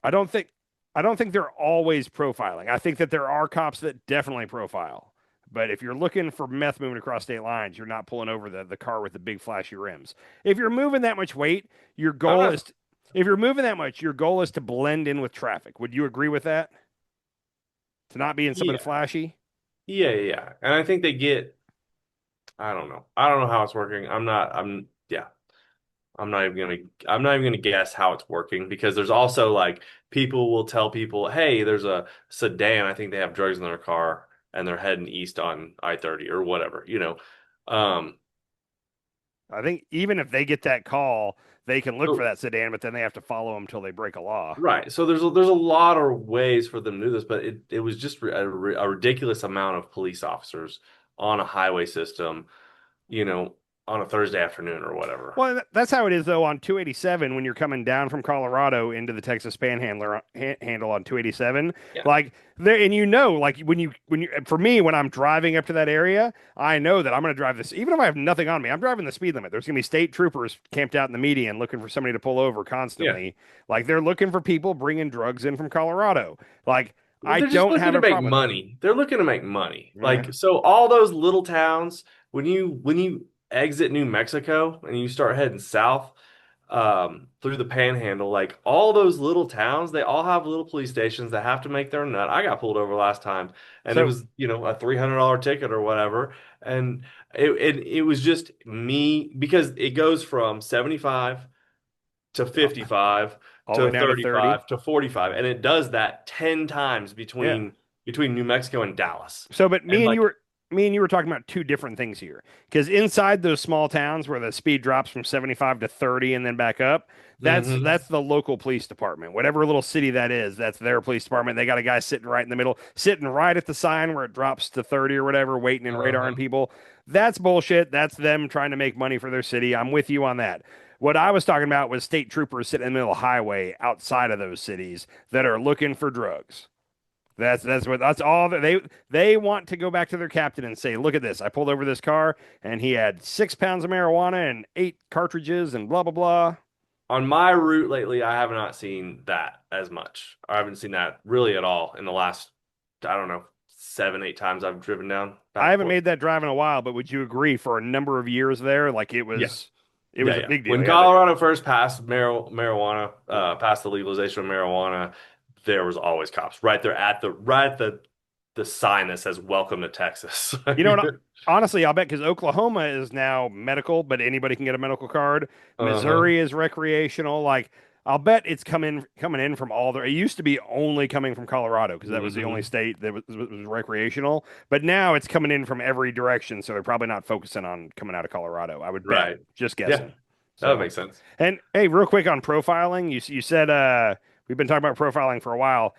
I don't think I don't think they're always profiling. I think that there are cops that definitely profile. But if you're looking for meth moving across state lines, you're not pulling over the car with the big flashy rims. If you're moving that much weight, your I'm goal not, is if you're moving that much, your goal is to blend in with traffic. Would you agree with that? To not be in something yeah, flashy? yeah. And I think they get, I don't know. I don't know how it's working. Yeah. I'm not even gonna guess how it's working because there's also like people will tell people, hey, there's a sedan. I think they have drugs in their car and they're heading east on I-30 or whatever, you know. Um, I think even if they get that call, they can look for so- that sedan, but then they have to follow them until they break a law. right. So there's a lot of ways for them to do this, but it was just a ridiculous amount of police officers on a highway system, you know, on a Thursday afternoon or whatever. Well, that's how it is though on 287 when you're coming down from Colorado into the Texas Panhandle handle on 287. Yeah. Like there, and like when you for me when I'm driving up to that area, I know that I'm going to drive this even if I have nothing on me. I'm driving the speed limit. There's going to be state troopers camped out in the median looking for somebody to pull over Yeah. constantly. Like they're looking for people bringing drugs in from Colorado. Like I They're just don't looking have to a make problem with that. money. They're looking to make money. Yeah. Like so all those little towns, when you exit New Mexico and you start heading south through the panhandle, like all those little towns, they all have little police stations that have to make their nut. I got pulled over last time and it So was, you know, a $300 ticket or whatever. And it was just me because it goes from 75 to 55 all the way to down to 30. 35 to 45 and it does that 10 times Yeah. between New Mexico and Dallas. So, but And like me and you were talking about two different things here. Because inside those small towns where the speed drops from 75 to 30 and then back up, mhm. that's the local police department. Whatever little city that is, that's their police department. They got a guy sitting right in the middle, sitting right at the sign where it drops to 30 or whatever, waiting and Uh-huh. radaring people. That's bullshit. That's them trying to make money for their city. I'm with you on that. What I was talking about was state troopers sitting in the middle of the highway outside of those cities that are looking for drugs. That's all that they want to go back to their captain and say, look at this. I pulled over this car and he had 6 pounds of marijuana and 8 cartridges and blah blah blah. On my route lately, I have not seen that as much. I haven't seen that really at all in the last, I don't know, 7, 8 times I've driven down back I and haven't forth. made that drive in a while, but would you agree for a number of years there, like Yeah. it Yeah, was a yeah. big deal. When Yeah, Colorado first passed marijuana, passed the legalization of marijuana, there was always cops right there at the sign that says "Welcome to Texas." you know what? Honestly, I'll bet because Oklahoma is now medical, but anybody can get a medical card. Uh-huh. Missouri is recreational. Like I'll bet it's coming in from all there. It used to be only coming from Colorado because that was the only Hmm. state that was recreational. But now it's coming in from every direction, so they're probably not focusing on coming out of Colorado. I would bet. Right. Just Yeah, guessing. that So, makes sense. and hey, real quick on profiling, you said we've been talking about profiling for a while.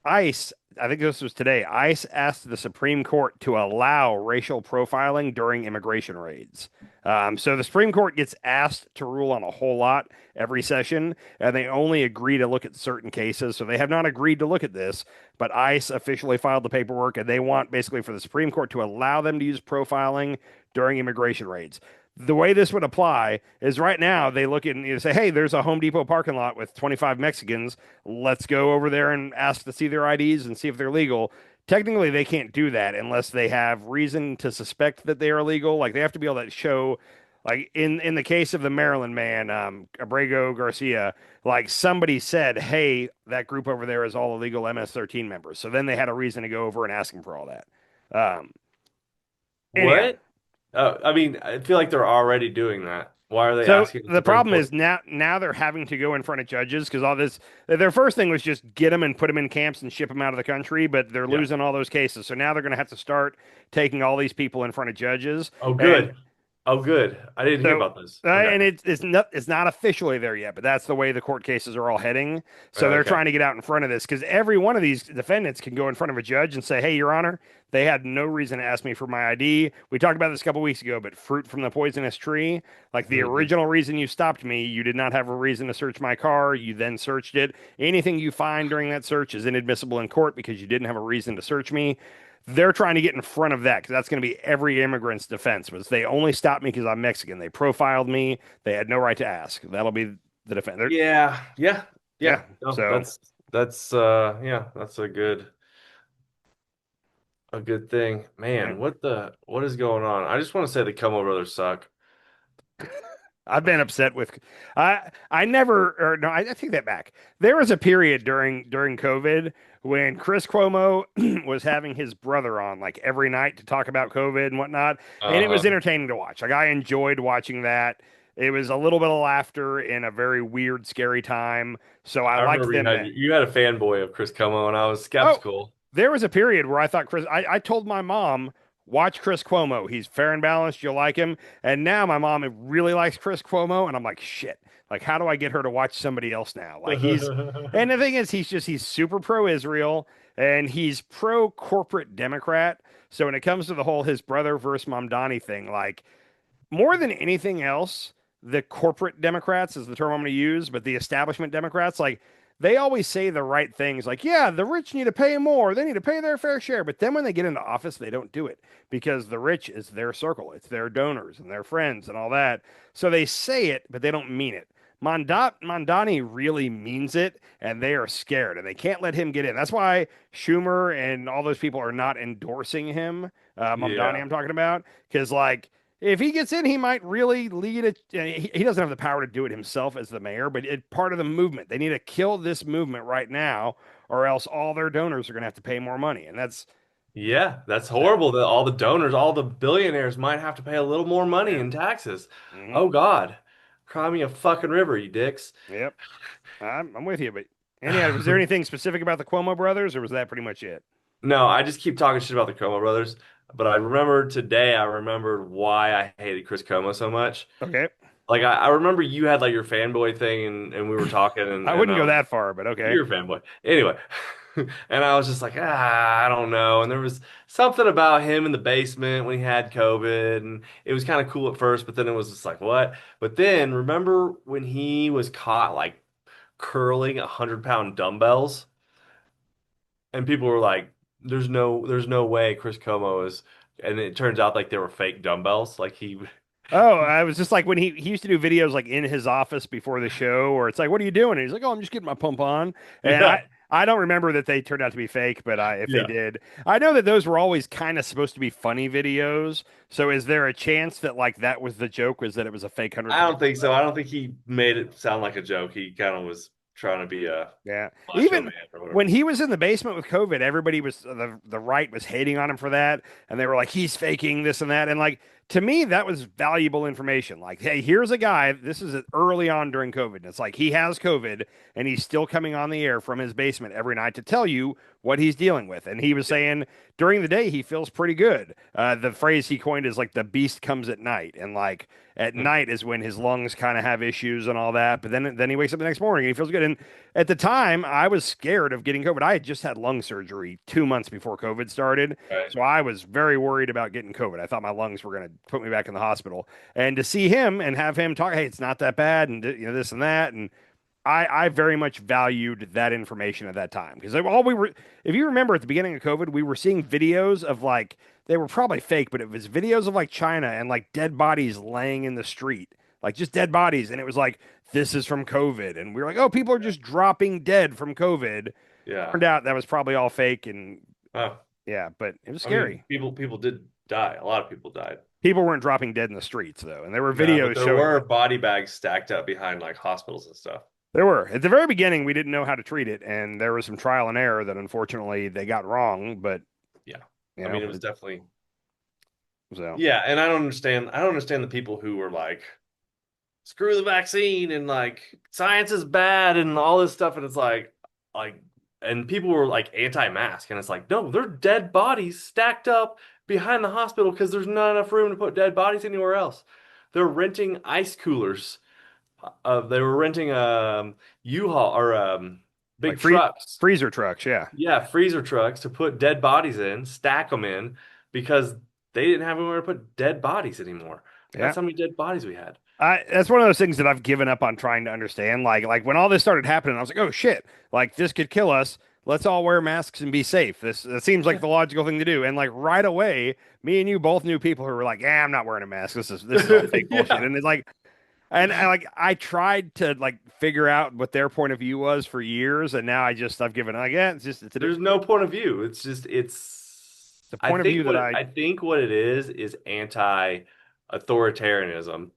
ICE, I think this was today, ICE asked the Supreme Court to allow racial profiling during immigration raids. So the Supreme Court gets asked to rule on a whole lot every session, and they only agree to look at certain cases. So they have not agreed to look at this, but ICE officially filed the paperwork, and they want basically for the Supreme Court to allow them to use profiling during immigration raids. The way this would apply is right now they look at and you say, hey, there's a Home Depot parking lot with 25 Mexicans. Let's go over there and ask to see their IDs and see if they're legal. Technically, they can't do that unless they have reason to suspect that they are illegal. Like they have to be able to show, like in the case of the Maryland man, Abrego Garcia, like somebody said, hey, that group over there is all illegal MS-13 members. So then they had a reason to go over and ask them for all that. Um, anyhow, What? I mean, I feel like they're already doing that. Why are they so asking the the Supreme problem Court? is now they're having to go in front of judges because all this their first thing was just get them and put them in camps and ship them out of the country, but they're Yeah. losing all those cases. So now they're going to have to start taking all these people in front of judges. Oh, And good. Oh, good. I didn't hear so, about this. Okay. and it's not officially there yet, but that's the way the court cases are all heading. So they're Okay. trying to get out in front of this because every one of these defendants can go in front of a judge and say, "Hey, Your Honor, they had no reason to ask me for my ID. We talked about this a couple weeks ago, but fruit from the poisonous tree, like the Hmm. original reason you stopped me, you did not have a reason to search my car. You then searched it. Anything you find during that search is inadmissible in court because you didn't have a reason to search me." They're trying to get in front of that because that's going to be every immigrant's defense was they only stopped me because I'm Mexican. They profiled me. They had no right to ask. That'll be the defense. Yeah. Yeah. Yeah. Yeah. No, So that's yeah, that's a good thing. yeah. Man, what is going on? I just want to say the Como brothers suck. I've been upset with I never or no, I take that back. There was a period during COVID when Chris Cuomo was having his brother on like every night to talk about COVID and whatnot, and it was Uh-huh. entertaining to watch. Like I enjoyed watching that. It was a little bit of laughter in a very weird, scary time. So I I liked remember them. you had a fanboy of Chris Como, and I was Oh, skeptical. there was a period where I thought I told my mom, watch Chris Cuomo. He's fair and balanced. You'll like him. And now my mom really likes Chris Cuomo. And I'm like, shit. Like, how do I get her to watch somebody else now? And the thing is, he's super pro Israel and he's pro corporate Democrat. So when it comes to the whole his brother versus Mamdani thing, like, more than anything else, the corporate Democrats is the term I'm going to use, but the establishment Democrats, like, they always say the right things, like, yeah, the rich need to pay more, they need to pay their fair share. But then when they get into office, they don't do it because the rich is their circle, it's their donors and their friends and all that. So they say it, but they don't mean it. Mondani really means it, and they are scared, and they can't let him get in. That's why Schumer and all those people are not endorsing him. Mamdani, Yeah. I'm talking about, because like if he gets in, he might really lead it. He doesn't have the power to do it himself as the mayor, but it's part of the movement. They need to kill this movement right now, or else all their donors are going to have to pay more money, and that's Yeah, that's that. horrible that all the donors, all the billionaires might have to pay a little more money Yeah. in taxes. Hmm. Oh God. Cry me a fucking river, you dicks. Yep. I'm with you, but anyhow, was there anything specific about the Cuomo brothers, or was that pretty much it? No, I just keep talking shit about the Como brothers, but I remember today I remembered why I hated Chris Como so much. Okay. Like I remember you had like your fanboy thing and we were talking I and wouldn't I go was that far, but okay. you're a fanboy. Anyway. And I was just like, I don't know. And there was something about him in the basement when he had COVID, and it was kind of cool at first, but then it was just like, what? But then remember when he was caught like curling 100-pound dumbbells, and people were like, there's no way Chris Como is, and it turns out like they were fake dumbbells. Like he, Oh, I was just like when he used to do videos like in his office before the show, or it's like, "What are you doing?" And he's like, "Oh, I'm just getting my pump on." And yeah, I don't remember that they turned out to be fake, but if they yeah. did, I know that those were always kind of supposed to be funny videos. So is there a chance that like that was the joke, was that it was a fake hundred I pound? don't think so. I don't think he made it sound like a joke. He kind of was trying to be a Yeah. macho Even man or whatever. when he was in the basement with COVID, everybody was the right was hating on him for that, and they were like, he's faking this and that, and like to me, that was valuable information. Like, hey, here's a guy. This is early on during COVID, and it's like he has COVID, and he's still coming on the air from his basement every night to tell you what he's dealing with. And he was saying during the day he feels pretty good. The phrase he coined is like the beast comes at night, and like at night is when his lungs kind of have issues and all that. But then he wakes up the next morning and he feels good. And at the time, I was scared of getting COVID. I had just had lung surgery 2 months before COVID started, Right. so I was very worried about getting COVID. I thought my lungs were going to put me back in the hospital. And to see him and have him talk, hey, it's not that bad, and this and that, and I very much valued that information at that time because all we were, if you remember at the beginning of COVID, we were seeing videos of like they were probably fake, but it was videos of like China and like dead bodies laying in the street, like just dead bodies, and it was like this is from COVID, and we were like, oh, people are just dropping dead from COVID. Yeah. Turned out that was probably all fake, and Oh, yeah, but it was I mean, scary. people did die. A lot of people died. People weren't dropping dead in the streets though, and there were No, but videos there showing were that. body bags stacked up behind like hospitals and stuff. There were. At the very beginning, we didn't know how to treat it, and there was some trial and error that unfortunately they got wrong, but Yeah. you I mean, know, it was definitely so yeah, and I don't understand the people who were like, screw the vaccine and like science is bad and all this stuff. And it's like, and people were like anti-mask, and it's like, no, they're dead bodies stacked up behind the hospital because there's not enough room to put dead bodies anywhere else. They're renting ice coolers. They were renting U-Haul or like big trucks. freezer trucks, yeah. Yeah, freezer trucks to put dead bodies in, stack them in because they didn't have anywhere to put dead bodies anymore. Yeah. That's how many dead bodies we had. That's one of those things that I've given up on trying to understand. Like when all this started happening, I was like, oh shit, like this could kill us. Let's all wear masks and be safe. This that seems like the logical thing to do. And like right away, me and you both knew people who were like, yeah, I'm not wearing a mask. This is all fake bullshit. Yeah. And it's like like I tried to like figure out what their point of view was for years, and now I've given like yeah, it's a There's no point of view. It's just the point of view that I think what it is anti-authoritarianism,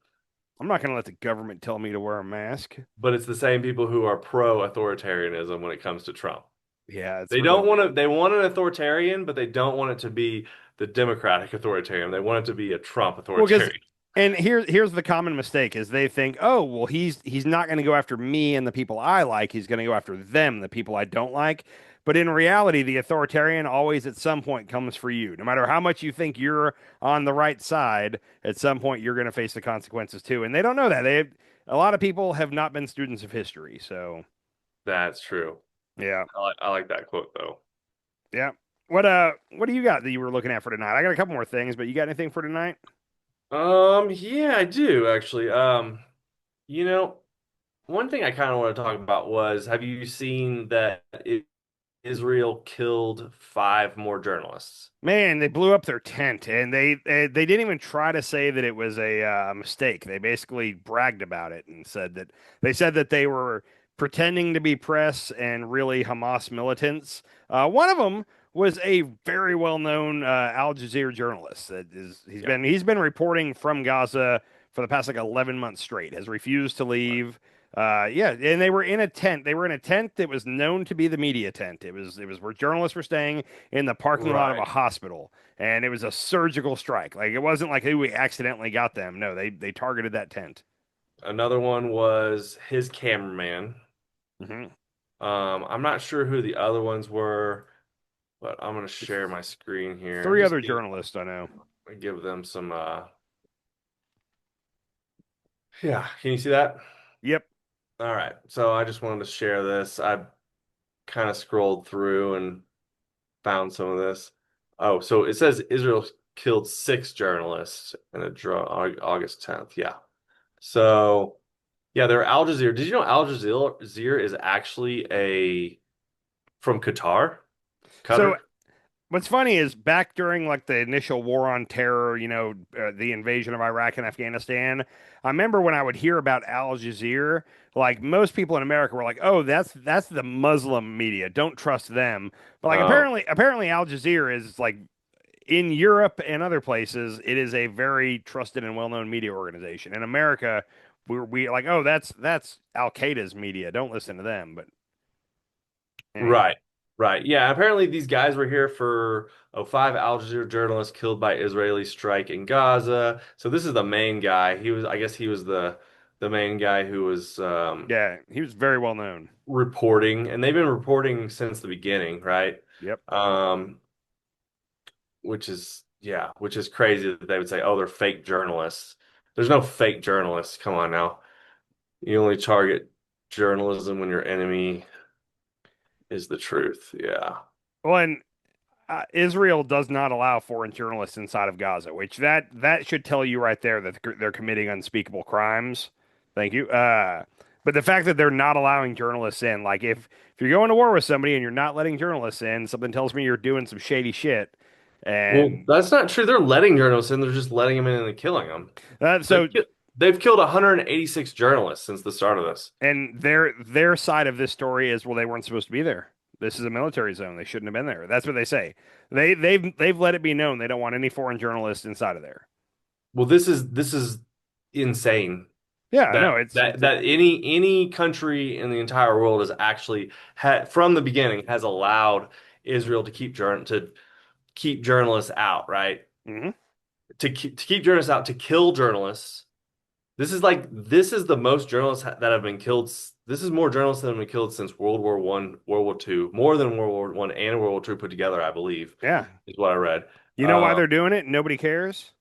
I'm not going to let the government tell me to wear a mask. but it's the same people who are pro-authoritarianism when it comes to Trump. Yeah, it's They really don't want to they want an authoritarian, but they don't want it to be the democratic authoritarian. They want it to be a Trump well because authoritarian. And here's the common mistake is they think, oh, well, he's not going to go after me and the people I like. He's going to go after them, the people I don't like. But in reality, the authoritarian always at some point comes for you. No matter how much you think you're on the right side, at some point you're going to face the consequences too. And they don't know that. A lot of people have not been students of history. So That's true. yeah, I like that quote though. yeah. What do you got that you were looking at for tonight? I got a couple more things, but you got anything for tonight? Yeah, I do actually. You know, one thing I kind of want to talk about was, have you seen that Israel killed 5 more journalists? Man, they blew up their tent, and they didn't even try to say that it was a mistake. They basically bragged about it and said that they were pretending to be press and really Hamas militants. One of them was a very well-known Al Jazeera journalist. Yeah. He's been reporting from Gaza for the past like 11 months straight. Has refused to leave. Yeah, and they were in a tent. They were in a tent that was known to be the media tent. It was where journalists were staying in the parking lot of a Right. hospital, and it was a surgical strike. Like it wasn't like, hey, we accidentally got them. No, they targeted that tent. Another one was his cameraman. Hmm. I'm not sure who the other ones were, but I'm gonna share my screen here. Three Just other journalists I know. give them some yeah, can you see that? Yep. All right. So I just wanted to share this. I kind of scrolled through and found some of this. Oh, so it says Israel killed 6 journalists in a draw August 10th. Yeah. So yeah, they're Al Jazeera. Did you know Al Jazeera is actually a from Qatar? So Qatar? what's funny is back during like the initial war on terror, the invasion of Iraq and Afghanistan, I remember when I would hear about Al Jazeera, like most people in America were like, "Oh, that's the Muslim media. Don't trust them." But like Oh, apparently Al Jazeera is like in Europe and other places, it is a very trusted and well-known media organization. In America, we like, "Oh, that's Al Qaeda's media. Don't listen to them." But anyway, right. Right. Yeah, apparently these guys were here for 5 Al Jazeera journalists killed by Israeli strike in Gaza. So this is the main guy. I guess he was the main guy who was yeah, he was very well known. reporting, and they've been reporting since the beginning, right? Yep. Um, which is crazy that they would say, "Oh, they're fake journalists." There's no fake journalists. Come on now. You only target journalism when your enemy is the truth. Yeah. Well, and Israel does not allow foreign journalists inside of Gaza, which that should tell you right there that they're committing unspeakable crimes. Thank you. But the fact that they're not allowing journalists in, like if you're going to war with somebody and you're not letting journalists in, something tells me you're doing some shady shit. Well, And that's not true. They're letting journalists in. They're just letting them in and killing them. so They've killed 186 journalists since the start of this. and their side of this story is, well, they weren't supposed to be there. This is a military zone. They shouldn't have been there. That's what they say. They've let it be known they don't want any foreign journalists inside of there. Well, this is insane. Yeah, no, That that that any country in the entire world has actually had from the beginning has allowed Israel to keep journalists out, right? mhm. To keep journalists out, to kill journalists. This is the most journalists that have been killed. This is more journalists that have been killed since World War One, World War Two, more than World War One and World War Two put together, I believe, Yeah. is what I read. You know why they're doing it? Nobody cares.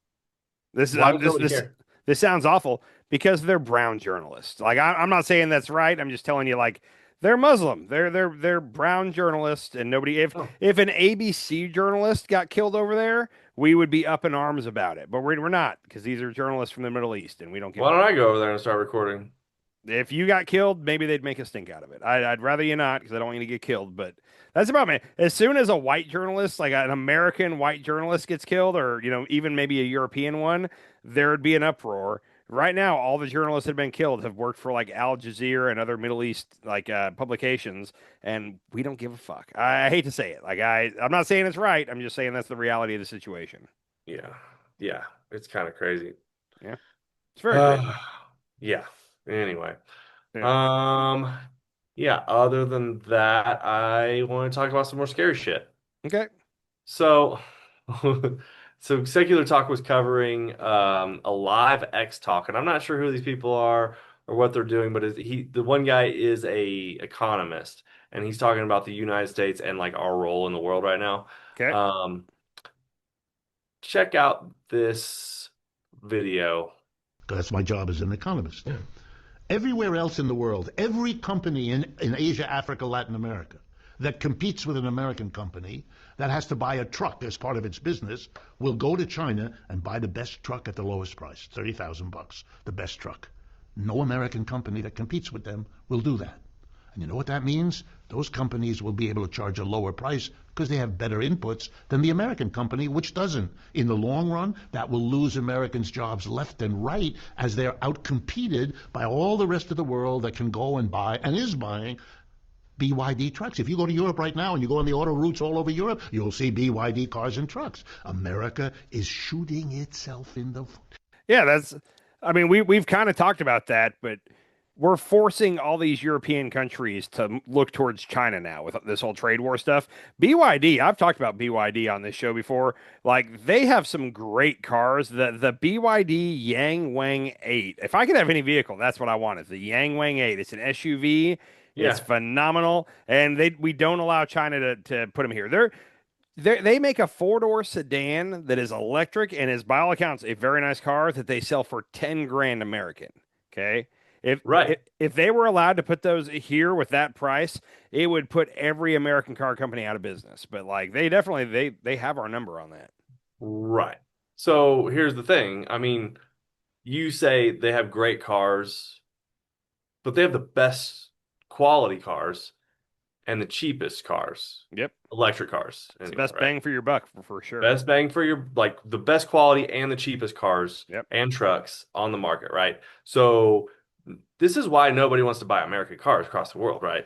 This is Why does nobody this care? this sounds awful because they're brown journalists. Like I'm not saying that's right. I'm just telling you like they're Muslim. They're brown journalists and nobody Oh. if an ABC journalist got killed over there, we would be up in arms about it. But we're not because these are journalists from the Middle East and we don't give Why a don't I fuck. go over there and start recording? If you got killed, maybe they'd make a stink out of it. I'd rather you not because I don't want you to get killed. But that's the problem. As soon as a white journalist, like an American white journalist, gets killed, or even maybe a European one, there'd be an uproar. Right now, all the journalists that have been killed have worked for like Al Jazeera and other Middle East like publications, and we don't give a fuck. I hate to say it. Like I'm not saying it's right. I'm just saying that's the reality of the situation. Yeah, yeah, it's kind of crazy. Yeah, it's very crazy. Uh, yeah. Anyway, Yeah. um, yeah. Other than that, I want to talk about some more scary shit. Okay. So, So Secular Talk was covering a live X Talk, and I'm not sure who these people are or what they're doing, but the one guy is a economist, and he's talking about the United States and like our role in the world right now. Okay. Um, check out this video. That's my job as an economist. Everywhere else in the world, every company in Asia, Africa, Latin America that competes with an American company that has to buy a truck as part of its business will go to China and buy the best truck at the lowest price, $30,000, the best truck. No American company that competes with them will do that. And you know what that means? Those companies will be able to charge a lower price because they have better inputs than the American company, which doesn't. In the long run, that will lose Americans' jobs left and right as they're outcompeted by all the rest of the world that can go and buy and is buying BYD trucks. If you go to Europe right now and you go on the auto routes all over Europe, you'll see BYD cars and trucks. America is shooting itself in the foot. Yeah, I mean, we've kind of talked about that, but we're forcing all these European countries to look towards China now with this whole trade war stuff. BYD, I've talked about BYD on this show before. Like, they have some great cars. The BYD Yang Wang 8. If I could have any vehicle, that's what I want. It's the Yang Wang 8. It's an SUV. Yeah. It's phenomenal, and we don't allow China to put them here. They make a four-door sedan that is electric and is, by all accounts, a very nice car that they sell for 10 grand American. Okay. If they were allowed to put those here with that price, it would put every American car company out of business. But like they definitely they have our number on that. Right. So here's the thing. I mean, you say they have great cars, but they have the best quality cars and the cheapest cars. Yep. Electric cars. It's the best bang for your buck for sure. Best bang for your, like the best quality and the cheapest cars Yep. and trucks on the market, right? So this is why nobody wants to buy American cars across the world, right?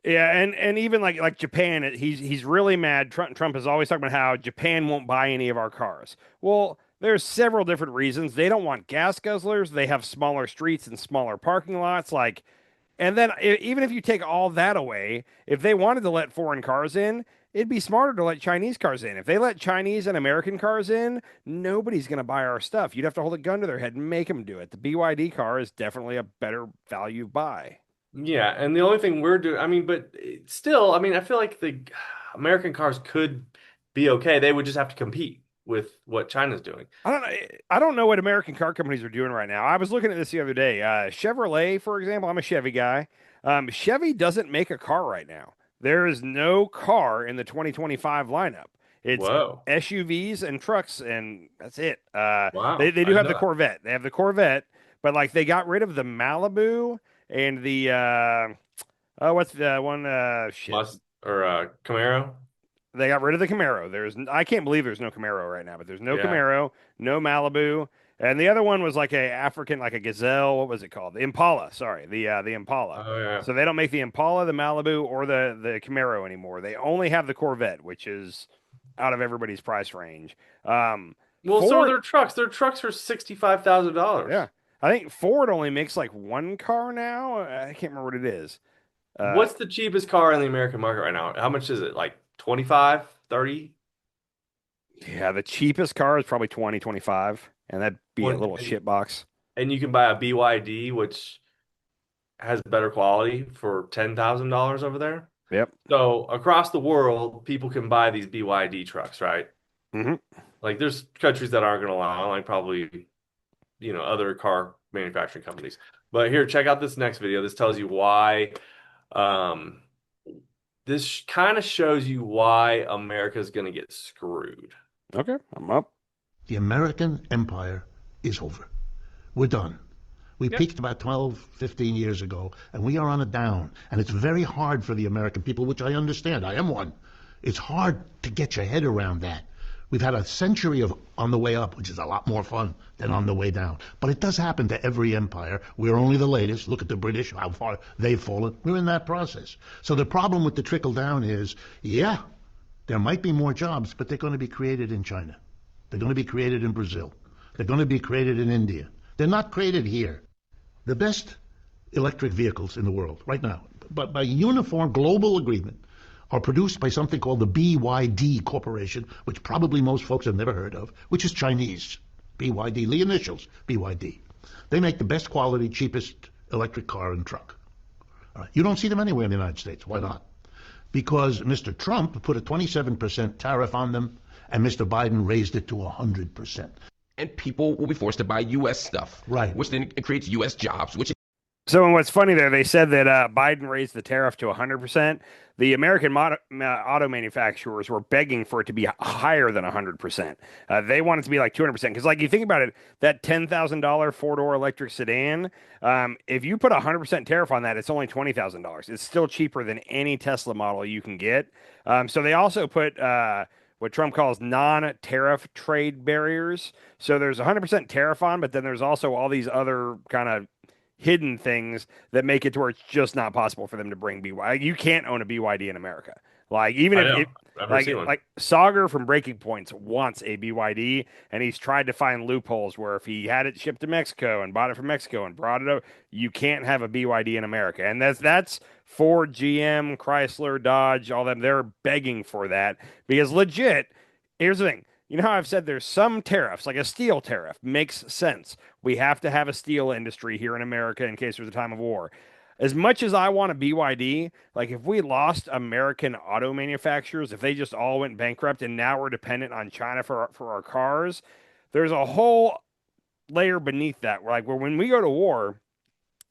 Yeah, and even like Japan, he's really mad. Trump is always talking about how Japan won't buy any of our cars. Well, there's several different reasons. They don't want gas guzzlers. They have smaller streets and smaller parking lots. And then even if you take all that away, if they wanted to let foreign cars in, it'd be smarter to let Chinese cars in. If they let Chinese and American cars in, nobody's going to buy our stuff. You'd have to hold a gun to their head and make them do it. The BYD car is definitely a better value buy. Yeah, and the only thing we're doing, I mean, but still, I mean, I feel like the American cars could be okay. They would just have to compete with what China's doing. I don't know what American car companies are doing right now. I was looking at this the other day. Chevrolet, for example, I'm a Chevy guy. Chevy doesn't make a car right now. There is no car in the 2025 lineup. It's Whoa. SUVs and trucks, and that's it. Wow. They do I have know the that. Corvette. They have the Corvette, but like they got rid of the Malibu and the what's the one shit. Camaro? They got rid of the Camaro. I can't believe there's no Camaro right now, but there's no Yeah. Camaro, no Malibu, and the other one was like like a Gazelle. What was it called? The Impala. Sorry, the Impala. Oh yeah. So they don't make the Impala, the Malibu, or the Camaro anymore. They only have the Corvette, which is out of everybody's price range. Well, so are Ford, their trucks. Their trucks are $65,000. yeah, I think Ford only makes like one car now. I can't remember what it is. What's the cheapest car in the American market right now? How much is it? Like 25, 30? Yeah, the cheapest car is probably 20, 25, and that'd be a little 20. shit box. And you can buy a BYD, which has better quality for $10,000 over there. Yep. So across the world, people can buy these BYD trucks, right? Mm-hmm. Like there's countries that aren't going to allow, like probably, other car manufacturing companies. But here, check out this next video. This tells you why. This kind of shows you why America's going to get screwed. Okay, I'm up. The American empire is over. We're done. We peaked about 12, 15 years ago, and we are on a down. And it's very hard for the American people, which I understand. I am one. It's hard to get your head around that. We've had a century of on the way up, which is a lot more fun than on the way down. But it does happen to every empire. We're only the latest. Look at the British, how far they've fallen. We're in that process. So the problem with the trickle down is, yeah, there might be more jobs, but they're going to be created in China. They're going to be created in Brazil. They're going to be created in India. They're not created here. The best electric vehicles in the world right now, but by uniform global agreement, are produced by something called the BYD Corporation, which probably most folks have never heard of, which is Chinese. BYD, the initials, BYD. They make the best quality, cheapest electric car and truck. All right. You don't see them anywhere in the United States. Why not? Because Mr. Trump put a 27% tariff on them, and Mr. Biden raised it to 100%. And people will be forced to buy U.S. stuff, Right. which then creates U.S. jobs, which So, and what's funny there, they said that Biden raised the tariff to 100%. The American auto manufacturers were begging for it to be higher than 100%. They want it to be like 200%. Because, like, you think about it, that $10,000 four-door electric sedan, if you put a 100% tariff on that, it's only $20,000. It's still cheaper than any Tesla model you can get. So they also put what Trump calls non-tariff trade barriers. So there's 100% tariff on, but then there's also all these other kind of hidden things that make it to where it's just not possible for them to bring BYD. You can't own a BYD in America. Like even if like Sauger from Breaking Points wants a BYD, and he's tried to find loopholes where if he had it shipped to Mexico and bought it from Mexico and brought it over, you can't have a BYD in America. And that's Ford, GM, Chrysler, Dodge, all them. They're begging for that because legit. Here's the thing. You know how I've said there's some tariffs, like a steel tariff, makes sense. We have to have a steel industry here in America in case there's a time of war. As much as I want a BYD, like if we lost American auto manufacturers, if they just all went bankrupt and now we're dependent on China for our cars, there's a whole layer beneath that. Where when we go to war,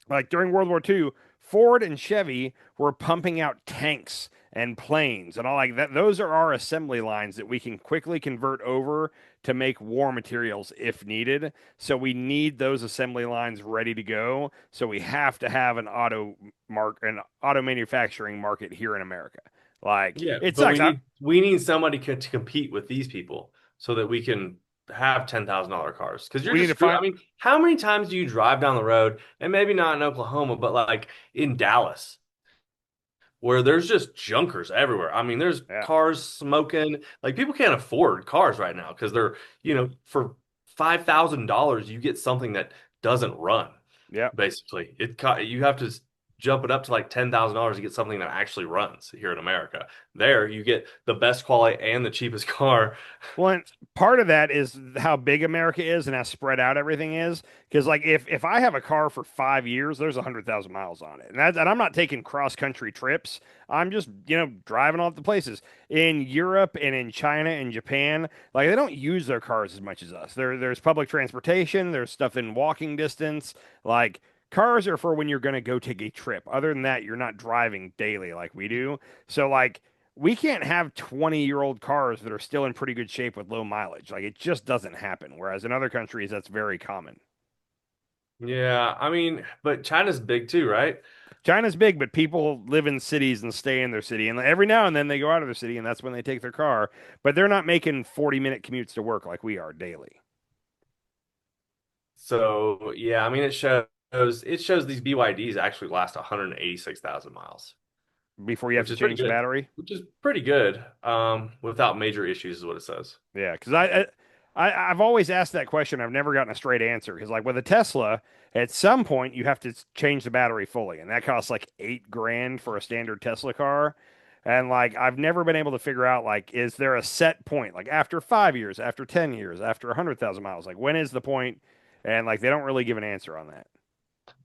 like during World War II, Ford and Chevy were pumping out tanks and planes and all like that. Those are our assembly lines that we can quickly convert over to make war materials if needed. So we need those assembly lines ready to go. So we have to have an auto manufacturing market here in America. Like Yeah, it but sucks. we need somebody to compete with these people so that we can have $10,000 cars. Because you're We need just to find- I mean, how many times do you drive down the road, and maybe not in Oklahoma, but like in Dallas, where there's just junkers everywhere. I mean, there's Yeah. cars smoking. Like people can't afford cars right now because they're, for $5,000 you get something that doesn't run. Yeah. Basically, you have to jump it up to like $10,000 to get something that actually runs here in America. There, you get the best quality and the cheapest car. Well, and part of that is how big America is and how spread out everything is. Because, like, if I have a car for 5 years, there's 100,000 miles on it, and I'm not taking cross country trips. I'm just driving off the places in Europe and in China and Japan. Like they don't use their cars as much as us. There's public transportation. There's stuff in walking distance. Like cars are for when you're going to go take a trip. Other than that, you're not driving daily like we do. So, like, we can't have 20-year-old cars that are still in pretty good shape with low mileage. Like, it just doesn't happen. Whereas in other countries, that's very common. Yeah, I mean, but China's big too, right? China's big, but people live in cities and stay in their city. And every now and then they go out of their city, and that's when they take their car. But they're not making 40-minute commutes to work like we are daily. So, yeah, I mean, it shows these BYDs actually last 186,000 miles. Before you have to change the battery, which is pretty good, without major issues, is what it says. Yeah, because I've always asked that question. I've never gotten a straight answer. Because like with a Tesla, at some point you have to change the battery fully, and that costs like $8,000 for a standard Tesla car. And like I've never been able to figure out like is there a set point like after 5 years, after 10 years, after 100,000 miles? Like when is the point? And like they don't really give an answer on that.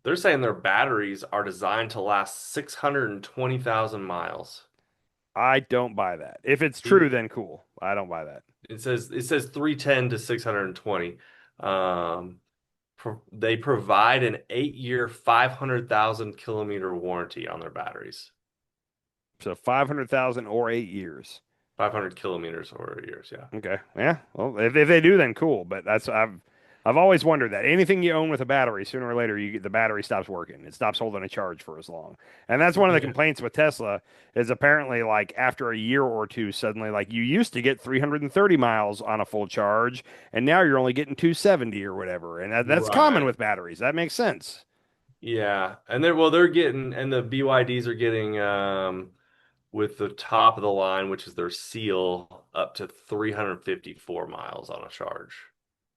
They're saying their batteries are designed to last 620,000 miles. I don't buy that. If it's true, then cool. I don't buy that. It says 310 to 620. They provide an 8-year, 500,000 kilometer warranty on their batteries. So 500,000 or 8 years. 500 kilometers or years, yeah. Okay. Yeah. Well, if they do, then cool. But I've always wondered that anything you own with a battery, sooner or later, the battery stops working. It stops holding a charge for as long. And that's one of the complaints with Tesla is apparently like after a year or two, suddenly like you used to get 330 miles on a full charge, and now you're only getting 270 or whatever. And that's common with batteries. That makes sense. Yeah. And they're getting, and the BYDs are getting, with the top of the line, which is their Seal, up to 354 miles on a charge.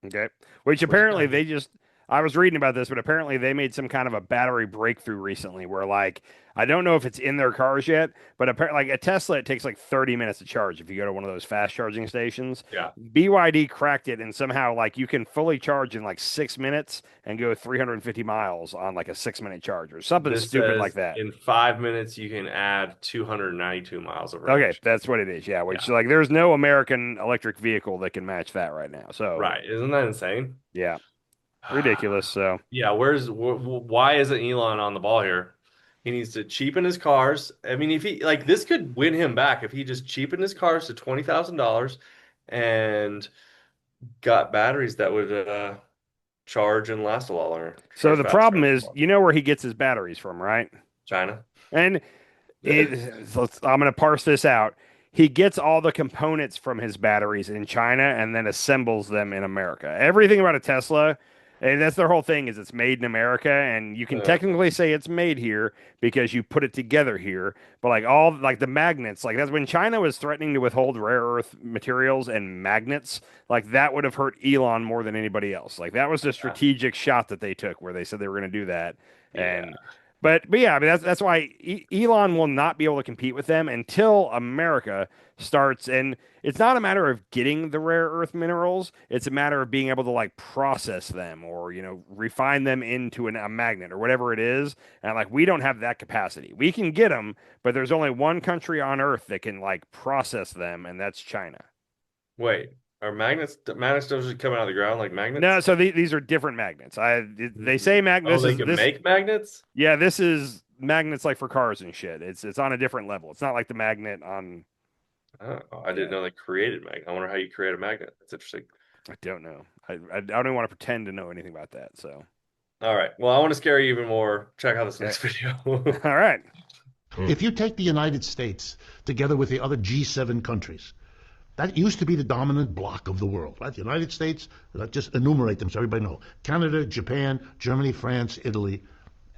Okay. Which apparently they just, I was reading about this, but apparently they made some kind of a battery breakthrough recently where like I don't know if it's in their cars yet, but apparently like a Tesla it takes like 30 minutes to charge if you go to one of those fast charging stations. Yeah. BYD cracked it and somehow like you can fully charge in like 6 minutes and go 350 miles on like a 6 minute charge or something This stupid says like that. in 5 minutes you can add 292 miles of Okay, range. that's what it is. Yeah, which like there's no American electric vehicle that can match that right now. So Right. Isn't that insane? yeah, ridiculous. So Yeah, why isn't Elon on the ball here? He needs to cheapen his cars. I mean, if he like this could win him back if he just cheapened his cars to $20,000 and got batteries that would charge and last a lot longer. so Charge the fast, problem charge is, slow. you know where he gets his batteries from, right? China. And I'm going to parse this out. He gets all the components from his batteries in China and then assembles them in America. Everything about a Tesla, and that's their whole thing, is it's made in America, and you can technically say it's made here because you put it together here. But like all like the magnets, like that's when China was threatening to withhold rare earth materials and magnets, like that would have hurt Elon more than anybody else. Like that was the strategic shot that they took where they said they were going to do that. And but yeah, I mean that's why Elon will not be able to compete with them until America starts. And it's not a matter of getting the rare earth minerals; it's a matter of being able to like process them or refine them into a magnet or whatever it is. And like we don't have that capacity. We can get them, but there's only one country on Earth that can like process them, and that's China. Wait, are magnets just coming out of the ground like magnets? No, so these are different magnets. They say magnets. Oh, they can make magnets? Yeah, this is magnets like for cars and shit. It's on a different level. It's not like the magnet on. Oh, I didn't know they created magnet. I wonder how you create a magnet. That's interesting. I don't know. I don't even want to pretend to know anything about that. So, All right. Well, I want to scare you even more. Check out this next video. all right. If you take the United States together with the other G7 countries, that used to be the dominant bloc of the world, right? The United States, let's just enumerate them so everybody knows. Canada, Japan, Germany, France, Italy,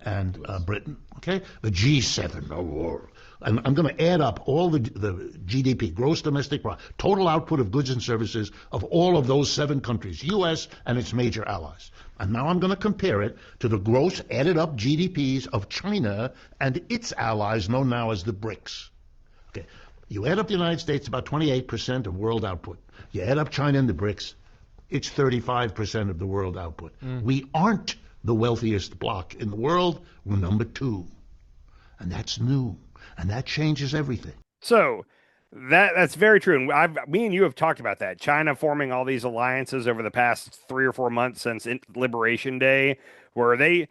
and Britain, okay? The G7, the world. And I'm going to add up all the GDP, gross domestic product, total output of goods and services of all of those 7 countries, U.S. and its major allies. And now I'm going to compare it to the gross added up GDPs of China and its allies, known now as the BRICS. Okay. You add up the United States, about 28% of world output. You add up China and the BRICS, it's 35% of the world output. We aren't the wealthiest bloc in the world. We're number 2. And that's new. And that changes everything. So that's very true. And me and you have talked about that. China forming all these alliances over the past 3 or 4 months since Liberation Day, where they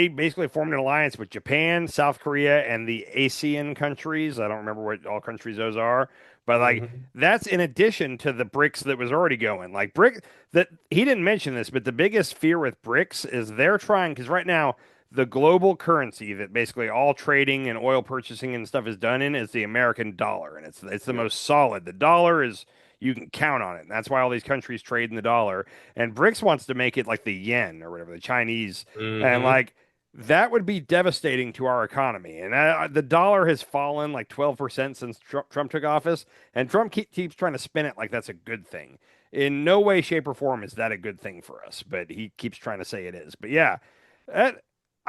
basically formed an alliance with Japan, South Korea, and the ASEAN countries. I don't remember what all countries those are, but like that's in addition to the BRICS that was already going. Like that he didn't mention this, but the biggest fear with BRICS is they're trying, because right now the global currency that basically all trading and oil purchasing and stuff is done in is the American dollar, and it's the most solid. The dollar is, you can count on it. And that's why all these countries trade in the dollar. And BRICS wants to make it like the yen or whatever, the Chinese. And like that would be devastating to our economy. And the dollar has fallen like 12% since Trump took office. And Trump keeps trying to spin it like that's a good thing. In no way, shape, or form is that a good thing for us. But he keeps trying to say it is. But yeah,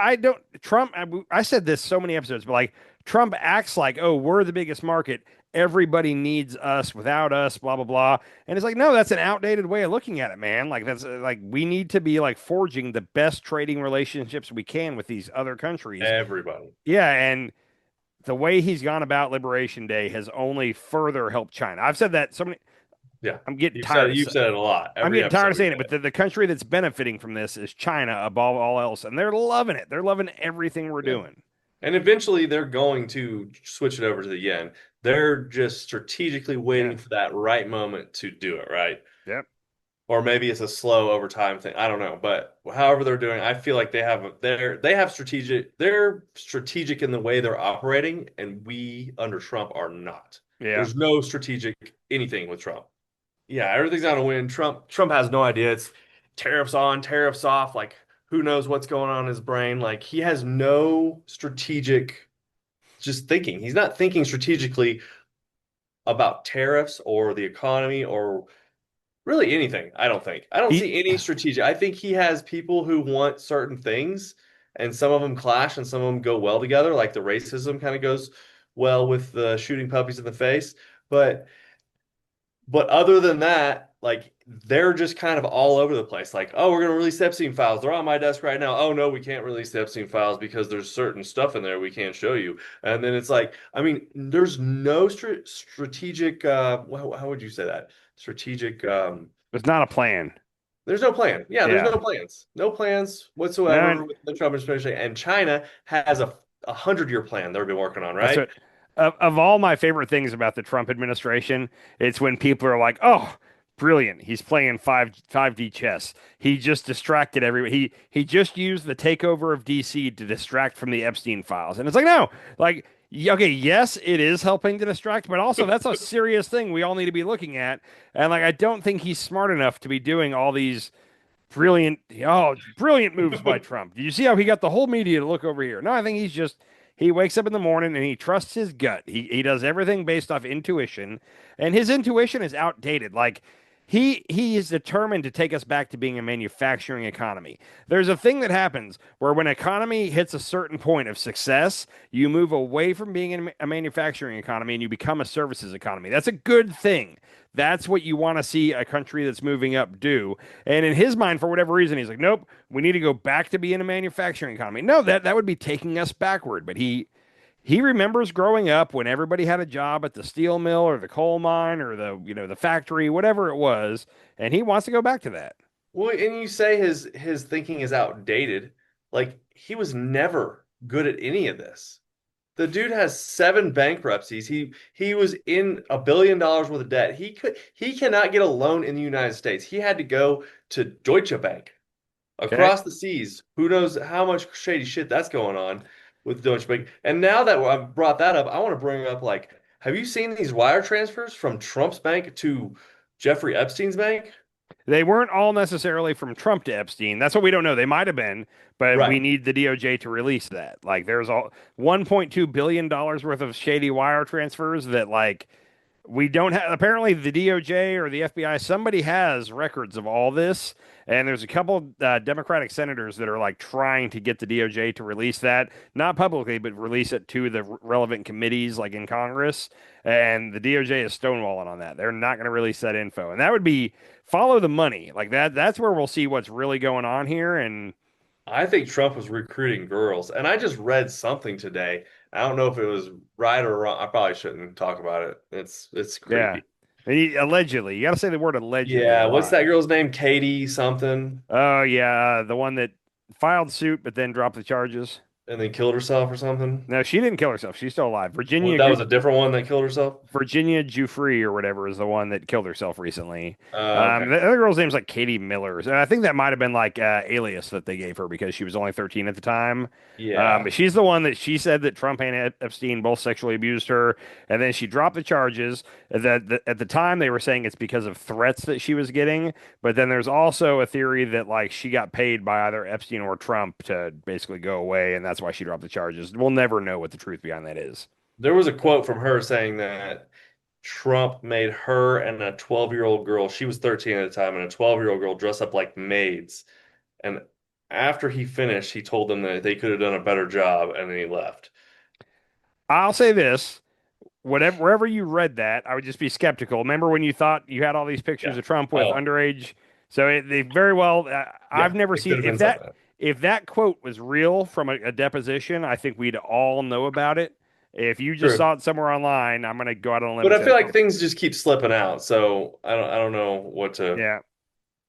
I said this so many episodes, but like Trump acts like, oh, we're the biggest market. Everybody needs us. Without us, blah, blah, blah. And it's like, no, that's an outdated way of looking at it, man. Like that's like, we need to be like forging the best trading relationships we can with these other countries. Everybody. Yeah. And the way he's gone about Liberation Day has only further helped China. I've said that so many. Yeah. I'm getting tired. You've said it a lot. I'm getting tired of saying it, but the country that's benefiting from this is China above all else. And they're loving it. They're loving everything we're doing. And eventually they're going to switch it over to the yen. They're just strategically waiting for that right moment to do it, right? Yep. Or maybe it's a slow over time thing. I don't know. But however they're doing, I feel like they're strategic in the way they're operating, and we under Trump are not. Yeah. There's no strategic anything with Trump. Yeah, everything's on a win. Trump has no idea. It's tariffs on, tariffs off. Like, who knows what's going on in his brain? Like, he has no strategic just thinking. He's not thinking strategically about tariffs or the economy or really anything. I don't think. I don't He see any strategic. I think he has people who want certain things, and some of them clash, and some of them go well together. Like the racism kind of goes well with the shooting puppies in the face, but. But other than that, like they're just kind of all over the place. Like, oh, we're going to release Epstein files. They're on my desk right now. Oh no, we can't release the Epstein files because there's certain stuff in there we can't show you. And then it's like, I mean, there's no strategic. How would you say that? Strategic. It's not a plan. There's no plan. Yeah, there's Yeah. no plans. No plans No, whatsoever with the Trump administration. And China has a 100-year plan they've been working on, that's right? what of all my favorite things about the Trump administration, it's when people are like, "Oh, brilliant. He's playing 5D chess. He just distracted everybody. He just used the takeover of DC to distract from the Epstein files." And it's like, "No. Like, okay, yes, it is helping to distract, but also that's a serious thing we all need to be looking at." And like I don't think he's smart enough to be doing all these brilliant moves by Trump. Do you see how he got the whole media to look over here? No, I think he wakes up in the morning and he trusts his gut. He does everything based off intuition, and his intuition is outdated. Like he is determined to take us back to being a manufacturing economy. There's a thing that happens where when economy hits a certain point of success, you move away from being a manufacturing economy and you become a services economy. That's a good thing. That's what you want to see a country that's moving up do. And in his mind, for whatever reason, he's like, nope, we need to go back to being a manufacturing economy. No, that would be taking us backward. But he remembers growing up when everybody had a job at the steel mill or the coal mine or the factory, whatever it was, and he wants to go back to that. Well, and you say his thinking is outdated. Like he was never good at any of this. The dude has 7 bankruptcies. He was in $1 billion worth of debt. He cannot get a loan in the United States. He had to go to Deutsche Bank Okay. across the seas. Who knows how much shady shit that's going on with Deutsche Bank. And now that I've brought that up, I want to bring up like, have you seen these wire transfers from Trump's bank to Jeffrey Epstein's bank? They weren't all necessarily from Trump to Epstein. That's what we don't know. They might have been, but we Right. need the DOJ to release that. Like there's all $1.2 billion worth of shady wire transfers that like we don't have. Apparently the DOJ or the FBI, somebody has records of all this, and there's a couple Democratic senators that are like trying to get the DOJ to release that, not publicly, but release it to the relevant committees like in Congress. And the DOJ is stonewalling on that. They're not going to release that info, and that would be follow the money like that. That's where we'll see what's really going on here. And I think Trump was recruiting girls, and I just read something today. I don't know if it was right or wrong. I probably shouldn't talk about it. It's yeah, creepy. allegedly, you got to say the word allegedly Yeah, a what's lot. that girl's name? Katie something, Oh yeah, the one that filed suit but then dropped the charges. and then killed herself or something. No, she didn't kill herself. She's still alive. Well, that was a different one that killed herself. Virginia Giuffre or whatever is the one that killed herself recently. Okay. The other girl's name's like Katie Millers, and I think that might have been like alias that they gave her because she was only 13 at the time. Yeah. But she's the one that she said that Trump and Epstein both sexually abused her, and then she dropped the charges. That at the time they were saying it's because of threats that she was getting, but then there's also a theory that like she got paid by either Epstein or Trump to basically go away, and that's why she dropped the charges. We'll never know what the truth behind that is. There was a quote from her saying that Trump made her and a 12-year-old girl, she was 13 at the time, and a 12-year-old girl dress up like maids. And after he finished, he told them that they could have done a better job, and then he left. I'll say this. Wherever you read that, I would just be skeptical. Remember when you thought you had all these pictures Yeah. of Trump with Oh, underage? So they very well. I've yeah. never It could seen have been something. if that quote was real from a deposition. I think we'd all know about it. If you just True. saw it somewhere online, I'm gonna go out on a limb But and I say feel it's like not. things just keep slipping out, so I don't know what to Yeah,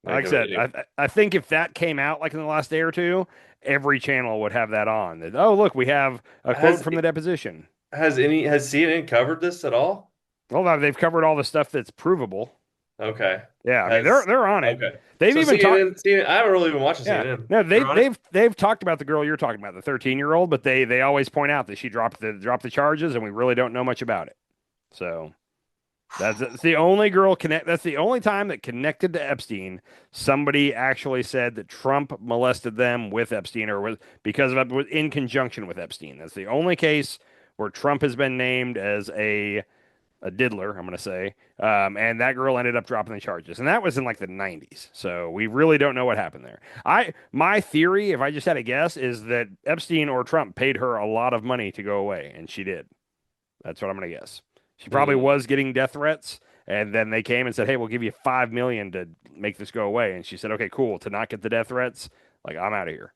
make like I of it said, anyway. I think if that came out like in the last day or two, every channel would have that on. That, oh look, we have a quote Has from the deposition. has CNN covered this at all? Well, now they've covered all the stuff that's provable. Okay. Yeah, I mean Has they're on it. okay. They've So even talked. CNN, I haven't really been watching Yeah. CNN. No, They're on it? they've talked about the girl you're talking about, the 13-year-old, but they always point out that she dropped the charges and we really don't know much about it. So that's the only girl connect that's the only time that connected to Epstein, somebody actually said that Trump molested them with Epstein or was because of in conjunction with Epstein. That's the only case where Trump has been named as a a diddler, I'm going to say. And that girl ended up dropping the charges. And that was in like the 90s. So we really don't know what happened there. My theory, if I just had a guess, is that Epstein or Trump paid her a lot of money to go away, and she did. That's what I'm going to guess. She probably Hmm. was getting death threats, and then they came and said, "Hey, we'll give you 5 million to make this go away." And she said, "Okay, cool. To not get the death threats, like I'm out of here."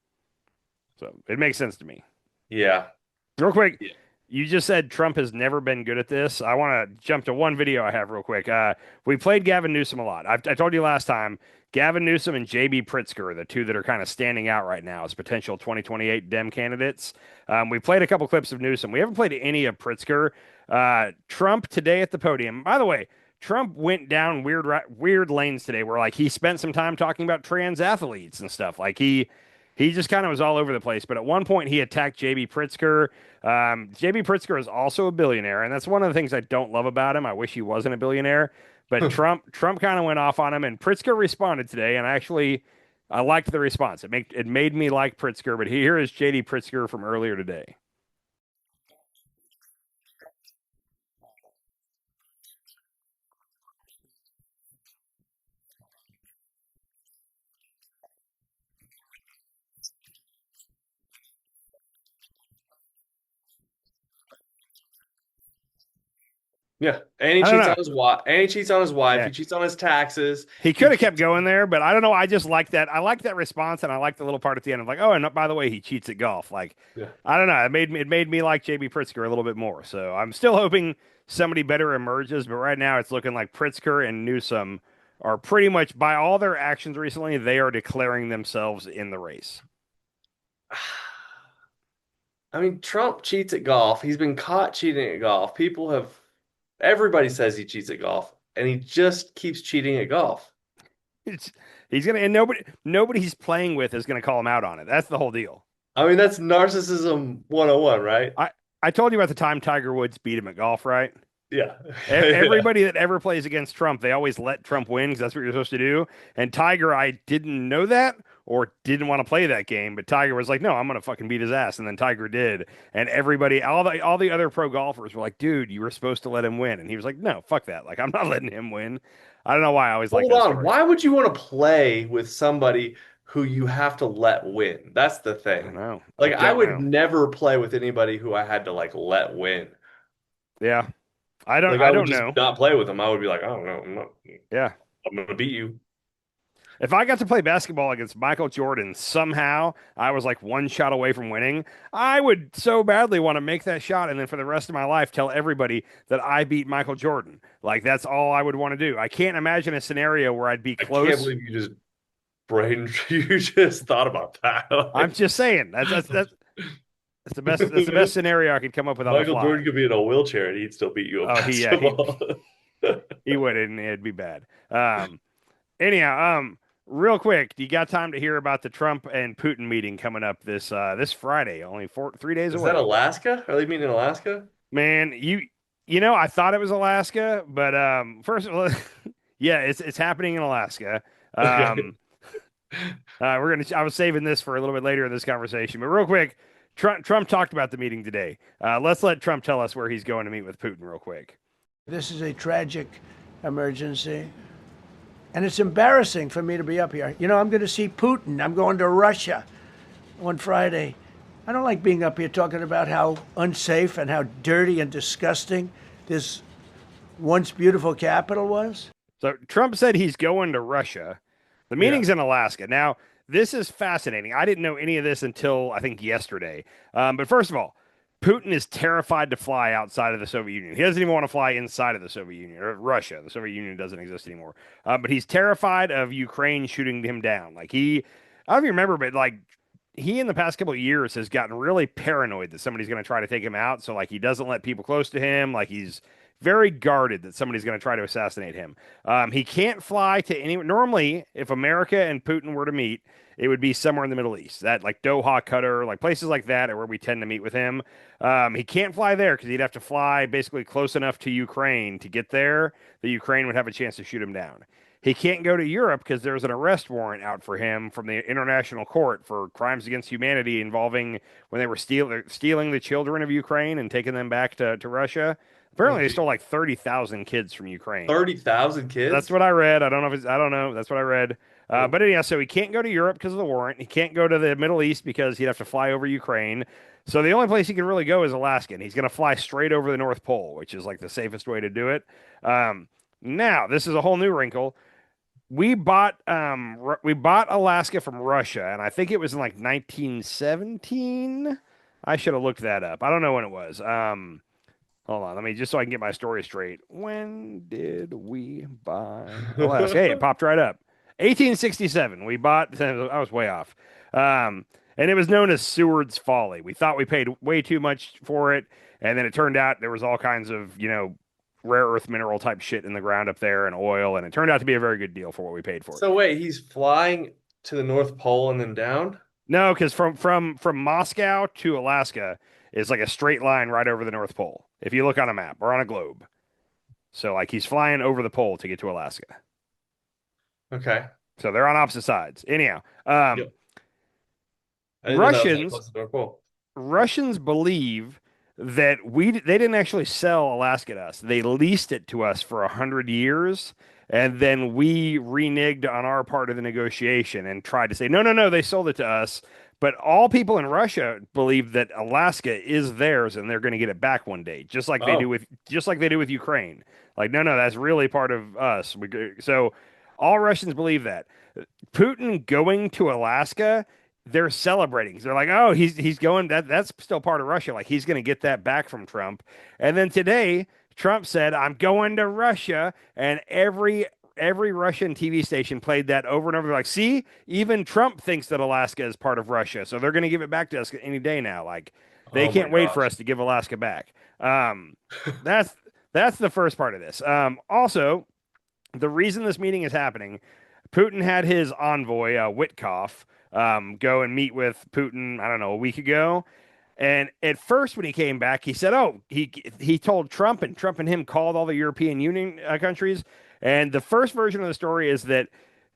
So it makes sense to me. Yeah. Real quick, Yeah. you just said Trump has never been good at this. I want to jump to one video I have real quick. We played Gavin Newsom a lot. I told you last time, Gavin Newsom and JB Pritzker are the two that are kind of standing out right now as potential 2028 Dem candidates. We played a couple clips of Newsom. We haven't played any of Pritzker. Trump today at the podium. By the way, Trump went down weird lanes today where like he spent some time talking about trans athletes and stuff. Like he just kind of was all over the place. But at one point, he attacked JB Pritzker. JB Pritzker is also a billionaire, and that's one of the things I don't love about him. I wish he wasn't a billionaire. But Trump kind of went off on him, and Pritzker responded today, and I liked the response. It made me like Pritzker. But here is JD Pritzker from earlier today. Yeah. And he I don't cheats know. on his wife. And he cheats on his wife. Yeah. He cheats on his taxes. He He could have kept keeps. going there, but I don't know. I just like that. I like that response, and I like the little part at the end of like, oh, and by the way, he cheats at golf. Like, Yeah. I don't know. It made me like JB Pritzker a little bit more. So I'm still hoping somebody better emerges, but right now it's looking like Pritzker and Newsom are pretty much by all their actions recently, they are declaring themselves in the race. I mean, Trump cheats at golf. He's been caught cheating at golf. Everybody says he cheats at golf, and he just keeps cheating at golf. It's, he's gonna and nobody he's playing with is gonna call him out on it. That's the whole deal. I mean, that's narcissism 101, right? I told you about the time Tiger Woods beat him at golf, right? Yeah. Everybody that ever plays against Trump, they always let Trump win because that's what you're supposed to do. And Tiger, I didn't know that or didn't want to play that game, but Tiger was like, "No, I'm gonna fucking beat his ass," and then Tiger did. And everybody, all the other pro golfers were like, "Dude, you were supposed to let him win," and he was like, "No, fuck that. Like, I'm not letting him win." I don't know why I always like Hold that on. story. Why would you want to play with somebody who you have to let win? That's the I don't thing. know. I Like, I don't would know. never play with anybody who I had to like let win. Yeah, I don't. Like, I I would don't just know. not play with them. I would be like, I don't know. Yeah. I'm gonna beat you. If I got to play basketball against Michael Jordan somehow, I was like one shot away from winning, I would so badly want to make that shot and then for the rest of my life tell everybody that I beat Michael Jordan. Like that's all I would want to do. I can't imagine a scenario where I'd be I can't close. believe you just thought about that. I'm just saying that's the best scenario I could come up with on the Michael Jordan fly. could be in a wheelchair and he'd still beat you at Oh, basketball. he would and it'd be bad. Anyhow, real quick, you got time to hear about the Trump and Putin meeting coming up this Friday, only 3 days Is that away. Alaska? Are they meeting in Alaska? Man, I thought it was Alaska, but first of all, yeah, it's happening in Alaska. Okay. I was saving this for a little bit later in this conversation, but real quick, Trump talked about the meeting today. Let's let Trump tell us where he's going to meet with Putin real quick. This is a tragic emergency. And it's embarrassing for me to be up here. You know, I'm going to see Putin. I'm going to Russia on Friday. I don't like being up here talking about how unsafe and how dirty and disgusting this once beautiful capital was. So Trump said he's going to Russia. The meeting's in Alaska. Now, this is fascinating. I didn't know any of this until I think yesterday. But first of all, Putin is terrified to fly outside of the Soviet Union. He doesn't even want to fly inside of the Soviet Union or Russia. The Soviet Union doesn't exist anymore. But he's terrified of Ukraine shooting him down. I don't know if you remember, but like he in the past couple of years has gotten really paranoid that somebody's going to try to take him out. So like he doesn't let people close to him. Like he's very guarded that somebody's going to try to assassinate him. He can't fly to any. Normally, if America and Putin were to meet, it would be somewhere in the Middle East, that like Doha, Qatar, like places like that are where we tend to meet with him. He can't fly there because he'd have to fly basically close enough to Ukraine to get there that Ukraine would have a chance to shoot him down. He can't go to Europe because there's an arrest warrant out for him from the International Court for crimes against humanity involving when they were stealing the children of Ukraine and taking them back to Russia. Apparently, they geez. stole like 30,000 kids from Ukraine. 30,000 That's kids? what I read. I don't know if it's, I don't know. That's what I read. Oh. But anyhow, so he can't go to Europe because of the warrant. He can't go to the Middle East because he'd have to fly over Ukraine. So the only place he can really go is Alaska. And he's going to fly straight over the North Pole, which is like the safest way to do it. Now, this is a whole new wrinkle. We bought Alaska from Russia, and I think it was in like 1917. I should have looked that up. I don't know when it was. Hold on, let me just so I can get my story straight. When did we buy Alaska? Hey, it popped right up. 1867. We bought. I was way off. And it was known as Seward's Folly. We thought we paid way too much for it, and then it turned out there was all kinds of rare earth mineral type shit in the ground up there and oil, and it turned out to be a very good deal for what we paid for it. So wait, he's flying to the North Pole and then down? No, because from Moscow to Alaska is like a straight line right over the North Pole. If you look on a map or on a globe. So like he's flying over the pole to get to Alaska. Okay. So they're on opposite sides. Anyhow, Yep. I didn't know that was that Russians close to the North Pole. Russians believe that they didn't actually sell Alaska to us. They leased it to us for 100 years, and then we reneged on our part of the negotiation and tried to say no, they sold it to us. But all people in Russia believe that Alaska is theirs and they're going to get it back one day, just like they do with Ukraine. Like no, that's really part of us. So all Russians believe that. Putin going to Alaska, they're celebrating. They're like, oh, he's going. That's still part of Russia. Like he's going to get that back from Trump. And then today, Trump said, "I'm going to Russia," and every Russian TV station played that over and over. They're like, see, even Trump thinks that Alaska is part of Russia, so they're going to give it back to us any day now. Like they Oh my can't wait for gosh. us to give Alaska back. That's the first part of this. Also, the reason this meeting is happening, Putin had his envoy, Witkoff, go and meet with Putin, I don't know, a week ago. And at first, when he came back, he said, oh, he told Trump, and Trump and him called all the European Union countries. And the first version of the story is that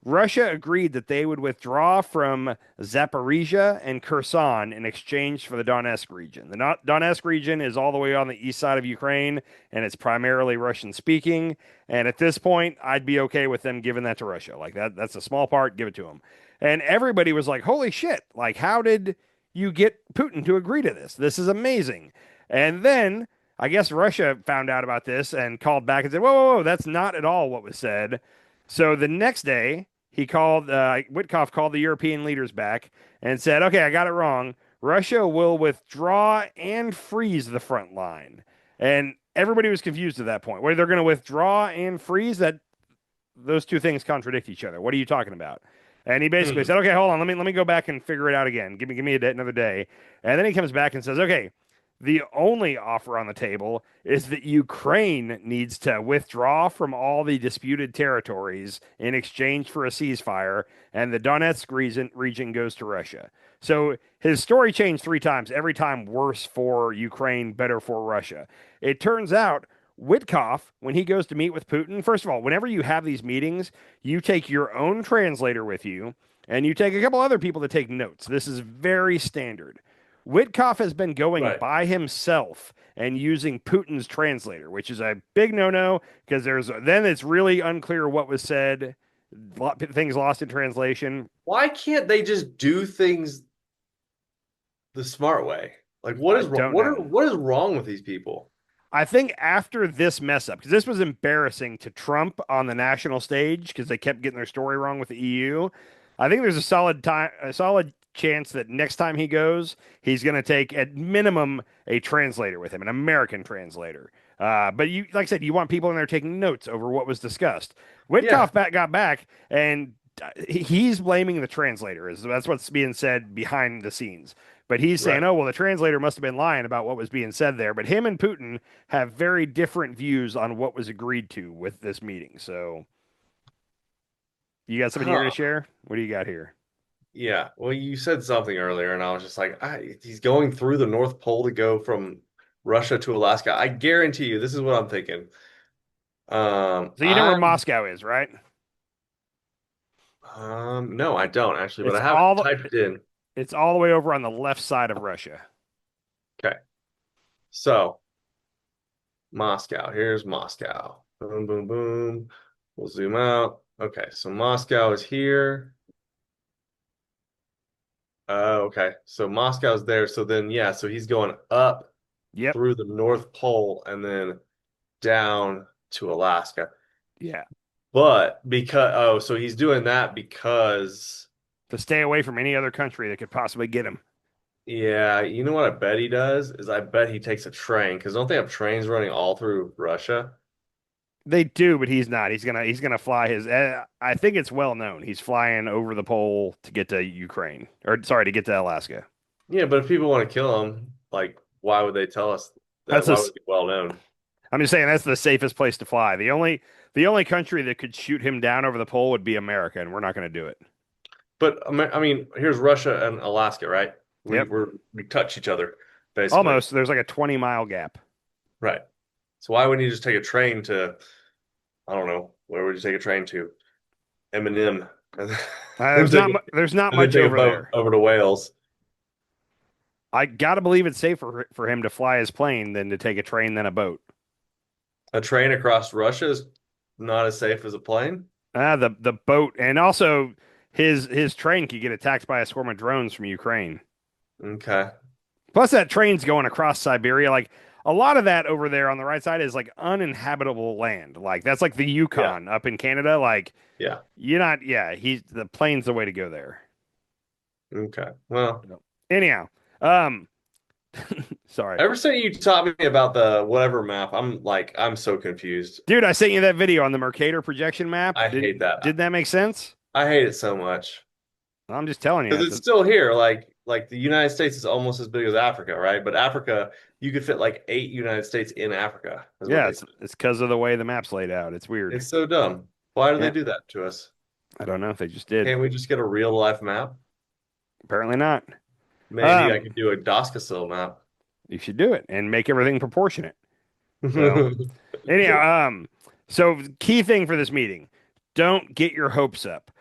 Russia agreed that they would withdraw from Zaporizhia and Kherson in exchange for the Donetsk region. The Donetsk region is all the way on the east side of Ukraine, and it's primarily Russian speaking. And at this point, I'd be okay with them giving that to Russia. Like that's a small part, give it to them. And everybody was like, holy shit, like how did you get Putin to agree to this? This is amazing. And then I guess Russia found out about this and called back and said, whoa, that's not at all what was said. So the next day, Witkoff called the European leaders back and said, okay, I got it wrong. Russia will withdraw and freeze the front line. And everybody was confused at that point. Whether they're going to withdraw and freeze, that those two things contradict each other. What are you talking about? And he basically said, okay, hold on, let me go back and figure it out again. Give me another day. And then he comes back and says, okay, the only offer on the table is that Ukraine needs to withdraw from all the disputed territories in exchange for a ceasefire, and the Donetsk region goes to Russia. So his story changed 3 times, every time worse for Ukraine, better for Russia. It turns out Witkoff, when he goes to meet with Putin, first of all, whenever you have these meetings, you take your own translator with you, and you take a couple other people to take notes. This is very standard. Witkoff has been going by himself and using Putin's translator, which is a big no-no because then it's really unclear what was said, things lost in translation. Why can't they just do things the smart way? Like what is wrong? What is wrong with these people? I think after this mess up, because this was embarrassing to Trump on the national stage because they kept getting their story wrong with the EU. I think there's a solid chance that next time he goes, he's going to take at minimum a translator with him, an American translator. But you, like I said, you want people in there taking notes over what was discussed. Witkoff got back, and he's blaming the translator. That's what's being said behind the scenes. But he's saying, oh, well, the translator must have been lying about what was being said there. But him and Putin have very different views on what was agreed to with this meeting. So you got something you're going to share? What do you got here? Yeah, well, you said something earlier, and I was just like, he's going through the North Pole to go from Russia to Alaska. I guarantee you, this is what I'm thinking. So you know where Moscow is, right? No, I don't actually, but I have typed it in. It's all the way over on the left side of Russia. Okay. So Moscow. Here's Moscow. Boom, boom, boom. We'll zoom out. Okay, so Moscow is here. Okay. So Moscow's there. So then, yeah, so he's going up Yep. through the North Pole and then down to Alaska. Yeah. But so he's doing that because, To stay away from any other country that could possibly get him. yeah, you know what I bet he does is I bet he takes a train because don't they have trains running all through Russia? They do, but he's not. He's gonna fly his. I think it's well known. He's flying over the pole to get to Ukraine, or sorry, to get to Alaska. Yeah, but if people want to kill him, like, why would they tell us that? That's Why would this. it be well known? I'm just saying that's the safest place to fly. The only country that could shoot him down over the pole would be America, and we're not going to do it. But I mean, here's Russia and Alaska, right? Yep, We touch each other, basically. almost. There's like a 20-mile gap. Right. So why wouldn't you just take a train to, I don't know, where would you take a train to? Eminem. And There's take not a, there's not and then much take a over boat there. over to Wales. I gotta believe it's safer for him to fly his plane than to take a train than a boat. A train across Russia is not as safe as a plane. The boat, and also his train could get attacked by a swarm of drones from Ukraine. Okay. Plus, that train's going across Siberia. Like a lot of that over there on the right side is like uninhabitable land. Like that's like the Yeah. Yukon up in Canada. Like Yeah. you're not. Yeah, the plane's the way to go there. Okay. Well, Anyhow, um, sorry, ever since you taught me about the whatever map, I'm so confused. dude. I sent you that video on the Mercator projection map. I Did hate that. did that make sense? I hate it so much. I'm just telling you. Because it's still here. Like the United States is almost as big as Africa, right? But Africa, you could fit like 8 United States in Africa, is what Yeah, they it's said. it's because of the way the map's laid out. It's weird. It's so dumb. Why do they Yeah, do that to us? I don't know if they just did. Can't we just get a real life map? Apparently not. Maybe I could do a Doskasil map. You should do it and make everything proportionate. So anyhow, so key thing for this meeting, don't get your hopes up.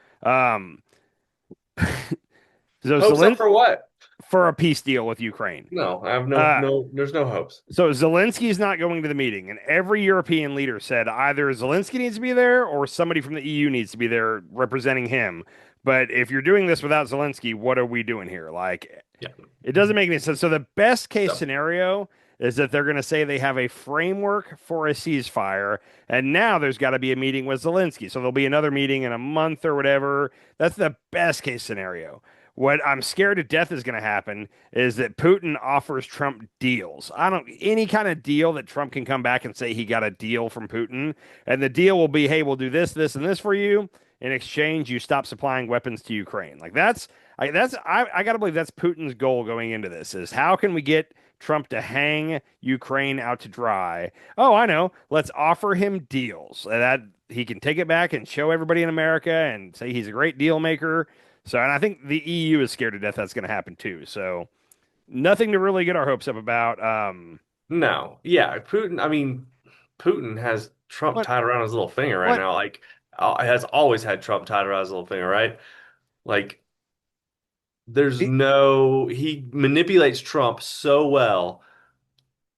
So Hopes up for what? for a peace deal with Ukraine. No, I have Uh, there's no hopes. So Zelensky's not going to the meeting, and every European leader said either Zelensky needs to be there or somebody from the EU needs to be there representing him. But if you're doing this without Zelensky, what are we doing here? Like, Yeah. it doesn't make any sense. So the best case So, scenario is that they're going to say they have a framework for a ceasefire, and now there's got to be a meeting with Zelensky. So there'll be another meeting in a month or whatever. That's the best case scenario. What I'm scared to death is going to happen is that Putin offers Trump deals. I don't any kind of deal that Trump can come back and say he got a deal from Putin, and the deal will be, hey, we'll do this, this, and this for you. In exchange, you stop supplying weapons to Ukraine. Like I got to believe that's Putin's goal going into this is how can we get Trump to hang Ukraine out to dry? Oh, I know. Let's offer him deals that he can take it back and show everybody in America and say he's a great deal maker. So, and I think the EU is scared to death that's going to happen too. So, nothing to really get our hopes up about. no. Yeah, Putin, I mean, Putin has Trump What? tied around his little finger right What? now. Like has always had Trump tied around his little finger, right? Like he manipulates Trump so well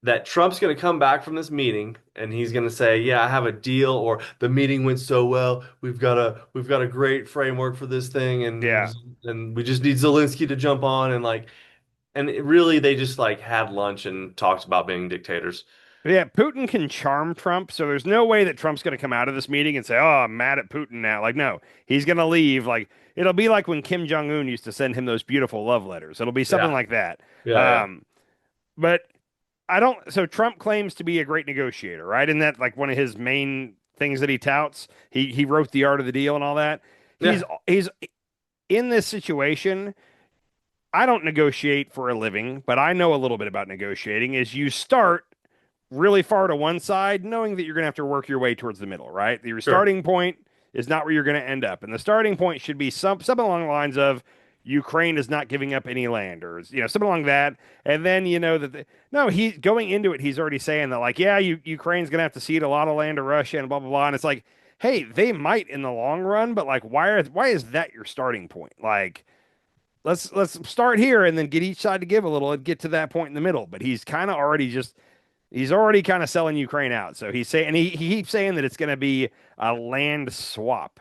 that Trump's going to come back from this meeting and he's going to say, "Yeah, I have a deal," or "The meeting went so well. We've got a great framework for this thing, Yeah. and we just need Zelensky to jump on really they just like had lunch and talked about being dictators." Yeah, Putin can charm Trump, so there's no way that Trump's going to come out of this meeting and say, "Oh, I'm mad at Putin now." Like, no, he's going to leave. Like, it'll be like when Kim Jong Un used to send him those beautiful love letters. It'll be something Yeah, like that. yeah, But I don't. So Trump claims to be a great negotiator, right? Isn't that like one of his main things that he touts? He wrote the art of the deal and all that. yeah, He's in this situation. I don't negotiate for a living, but I know a little bit about negotiating. Is you start really far to one side, knowing that you're going to have to work your way towards the middle, right? Your sure, starting point is not where you're going to end up. And the starting point should be something along the lines of Ukraine is not giving up any land or, something along that. And then, no, he going into it, he's already saying that like, yeah, Ukraine's going to have to cede a lot of land to Russia and blah, blah, blah. And it's like, hey, they might in the long run, but like, why is that your starting point? Like, let's start here and then get each side to give a little and get to that point in the middle. But he's kind of already just He's already kind of selling Ukraine out. So he's saying, and he keeps saying that it's going to be a land swap.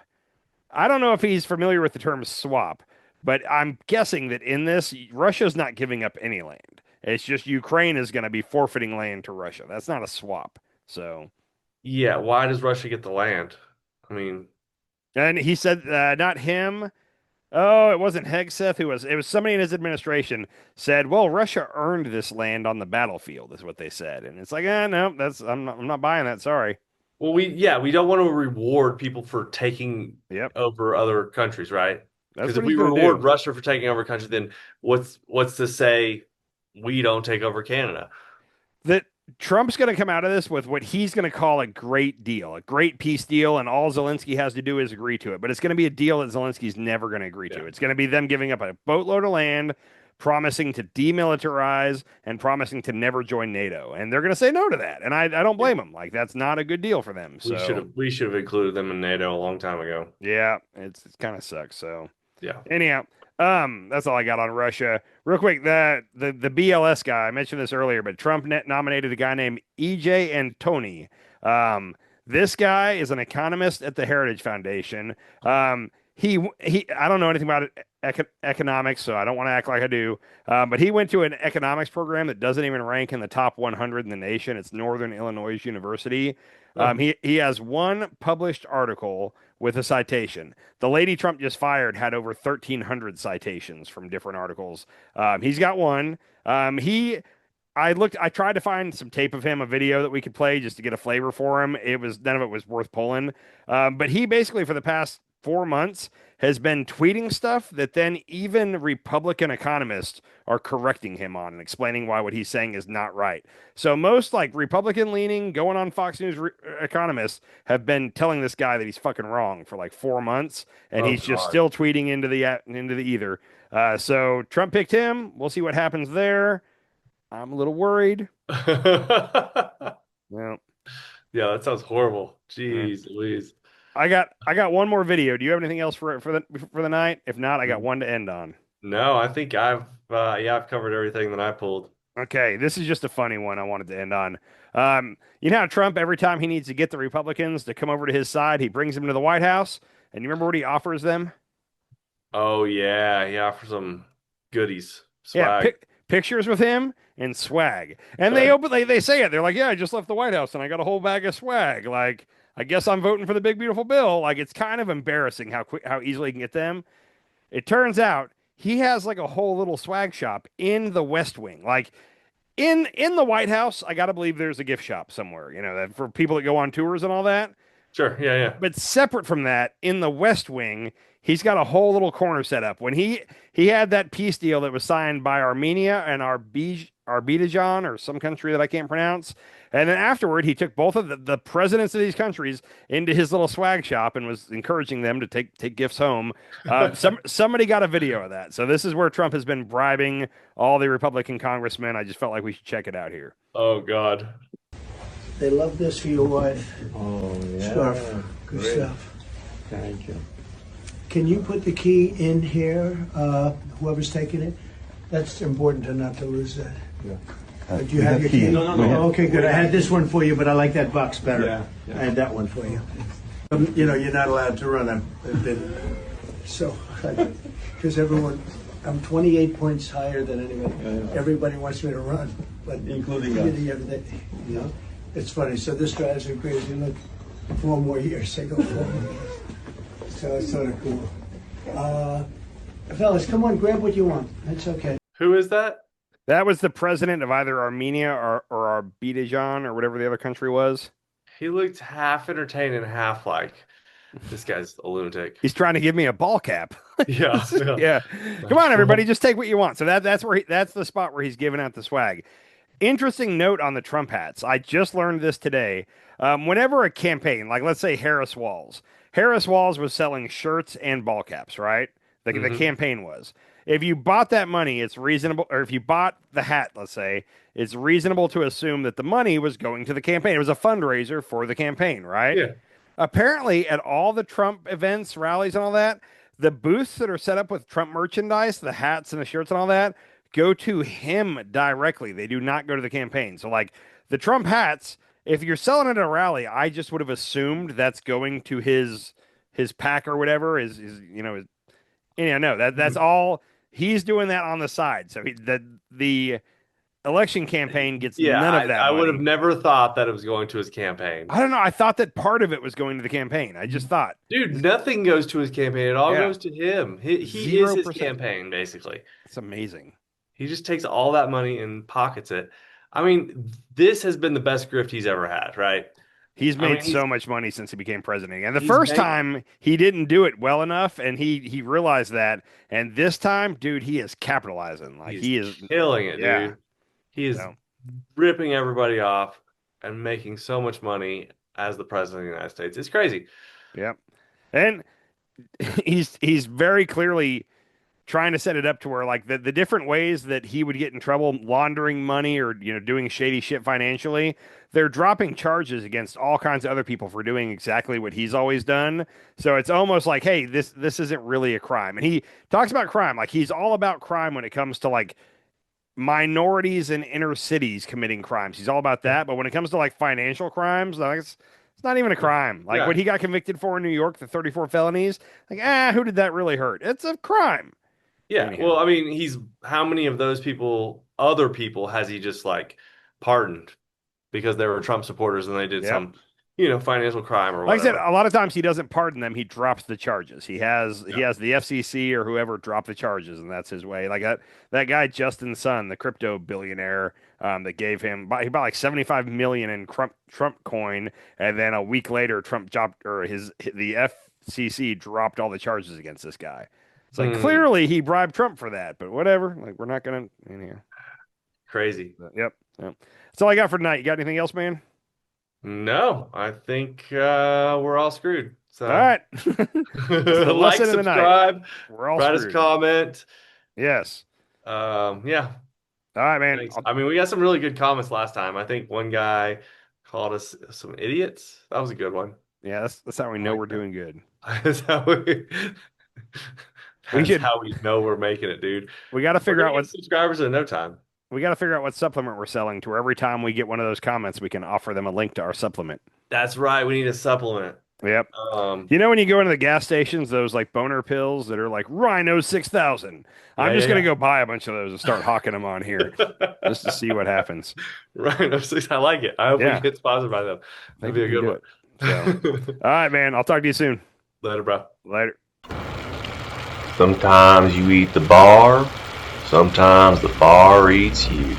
I don't know if he's familiar with the term swap, but I'm guessing that in this, Russia's not giving up any land. It's just Ukraine is going to be forfeiting land to Russia. That's not a swap. So, Yeah, why does Russia get the land? I mean, and he said, not him. Oh, it wasn't Hegseth who was. It was somebody in his administration said, "Well, Russia earned this land on the battlefield," is what they said, and it's like, no, that's I'm not buying that. Sorry. well, we don't want to reward people for taking Yep, over other countries, right? that's Because if what we he's gonna reward do. Russia for taking over a country, then what's to say we don't take over Canada? That Trump's going to come out of this with what he's going to call a great deal, a great peace deal, and all Zelensky has to do is agree to it. But it's going to be a deal that Zelensky's never going to agree to. It's going to be them giving up a boatload of land, promising to demilitarize, and promising to never join NATO. And they're going to say no to that. And I don't blame them. Like, that's not a good deal for them. So We should have included them in NATO a long time ago. yeah, it's kind of sucks. So Yeah. anyhow, that's all I got on Russia. Real quick, the BLS guy, I mentioned this earlier, but Trump nominated a guy named EJ Antoni. This guy is an economist at the Heritage Foundation. He I don't know anything about economics, so I don't want to act like I do. But he went to an economics program that doesn't even rank in the top 100 in the nation. It's Northern Illinois University. He has one published article with a citation. The lady Trump just fired had over 1,300 citations from different articles. He's got one. I tried to find some tape of him, a video that we could play just to get a flavor for him. None of it was worth pulling. But he basically, for the past 4 months, has been tweeting stuff that then even Republican economists are correcting him on and explaining why what he's saying is not right. So most like Republican leaning, going on Fox News economists have been telling this guy that he's fucking wrong for like 4 months, and he's just still tweeting into the ether. So Trump picked him. We'll see what happens there. I'm a little worried. Well, Yeah, that sounds horrible. Jeez Louise. I got one more video. Do you have anything else for the night? If not, I got one to end on. No, I think I've covered everything that I pulled. Okay, this is just a funny one I wanted to end on. You know how Trump, every time he needs to get the Republicans to come over to his side, he brings them to the White House. And you remember what he offers them? Oh yeah, for some goodies. Yeah, Swag. pictures with him and swag. And they say it. They're like, yeah, I just left the White House and I got a whole bag of swag. Like, I guess I'm voting for the big beautiful bill. Like, it's kind of embarrassing how easily he can get them. It turns out he has like a whole little swag shop in the West Wing. Like in the White House, I gotta believe there's a gift shop somewhere, that for people that go on tours and all that. Sure, yeah. But separate from that, in the West Wing, he's got a whole little corner set up. When he had that peace deal that was signed by Armenia and Azerbaijan or some country that I can't pronounce. And then afterward, he took both of the presidents of these countries into his little swag shop and was encouraging them to take gifts home. Somebody got a video of that. So this is where Trump has been bribing all the Republican congressmen. I just felt like we should check it out here. Oh God. They love this for your wife. Oh, yeah. Scarf. Good Great. stuff. Thank you. Can you put the key in here, whoever's taking it? That's important to not to lose that. Yeah. Do you have your key? No. Oh, okay, good. I had this one for you, but I like that box better. Yeah. I had that one for you. You're not allowed to run them. So, because I'm 28 points higher than anybody. Yeah. Everybody wants me to run, but Including us. Yeah. It's funny. So this drives me crazy. Look, 4 more years. I go 4 more years. So it's sort of cool. Fellas, come on, grab what you want. That's okay. Who is that? That was the president of either Armenia or Azerbaijan or whatever the other country was. He looked half entertained and half like this guy's a lunatic. He's trying to give me a ball cap. Yeah. Yeah. Come on, everybody, just take what you want. So that's the spot where he's giving out the swag. Interesting note on the Trump hats. I just learned this today. Whenever a campaign, like let's say Harris Walls was selling shirts and ball caps, right? The campaign was. If you bought that money, it's reasonable, or if you bought the hat, let's say, it's reasonable to assume that the money was going to the campaign. It was a fundraiser for the campaign, right? Yeah. Apparently, at all the Trump events, rallies, and all that, the booths that are set up with Trump merchandise, the hats and the shirts and all that, go to him directly. They do not go to the campaign. So like the Trump hats, if you're selling it at a rally, I just would have assumed that's going to his pack or whatever. That's all he's doing that on the side. So the election campaign gets Yeah, none of that I would have money. never thought that it was going to his campaign. I don't know. I thought that part of it was going to the campaign. I just thought, Dude, nothing goes to his campaign. It all Yeah. goes to him. He is his 0%. campaign, basically. It's amazing. He just takes all that money and pockets it. I mean, this has been the best grift he's ever had, right? He's made so much money since he became president. And the first time he didn't do it well enough, and he realized that. And this time, dude, he is capitalizing. Like he is killing it, yeah. dude. He is ripping everybody off and making so much money as the president of the United States. It's crazy. Yep. And he's very clearly trying to set it up to where like the different ways that he would get in trouble laundering money or doing shady shit financially, they're dropping charges against all kinds of other people for doing exactly what he's always done. So it's almost like, hey, this isn't really a crime. And he talks about crime like he's all about crime when it comes to like minorities in inner cities committing crimes. He's all about that. But when it comes to like financial crimes, like it's not even a crime. Like what he got convicted for in New York, the 34 felonies, like, who did that really hurt? It's a crime. Yeah. Anyhow. Well, I mean, how many of those people, other people, has he just like pardoned because they were Trump supporters and they did some, financial crime or whatever? Like I said, a lot of times he doesn't pardon them. He drops the charges. He has the FCC or whoever drop the charges, and that's his way. Like that guy Justin Sun, the crypto billionaire, that gave him he bought like 75 million in Trump coin, and then a week later, Trump dropped the FCC dropped all the charges against this guy. It's like clearly he bribed Trump for that, but whatever. Like we're not gonna in here. Crazy. Yep. That's all I got for tonight. You got anything else, man? No, I think we're all screwed. So all right. like, subscribe, we're all write us a comment. Yes. Yeah. All right, man. I mean, we got some really good comments last time. I think one guy called us some idiots. That was a good one. Yeah, that's how we know we're doing good. That's how we know we're making it, dude. We got to figure out what subscribers in no time. We got to figure out what supplement we're selling to where every time we get one of those comments, we can offer them a link to our supplement. That's right. We need a supplement. Yep. When you go into the gas stations, those like boner pills that are like Rhino 6000. I'm just going to go buy a bunch of those and start hawking them on here just to see what happens. Rhino 6000. I like it. I hope we get sponsored by them. That'd be a good one. So, all right, man. I'll talk to you soon. Later, bro. Later. Sometimes you eat the bar, sometimes the bar eats you.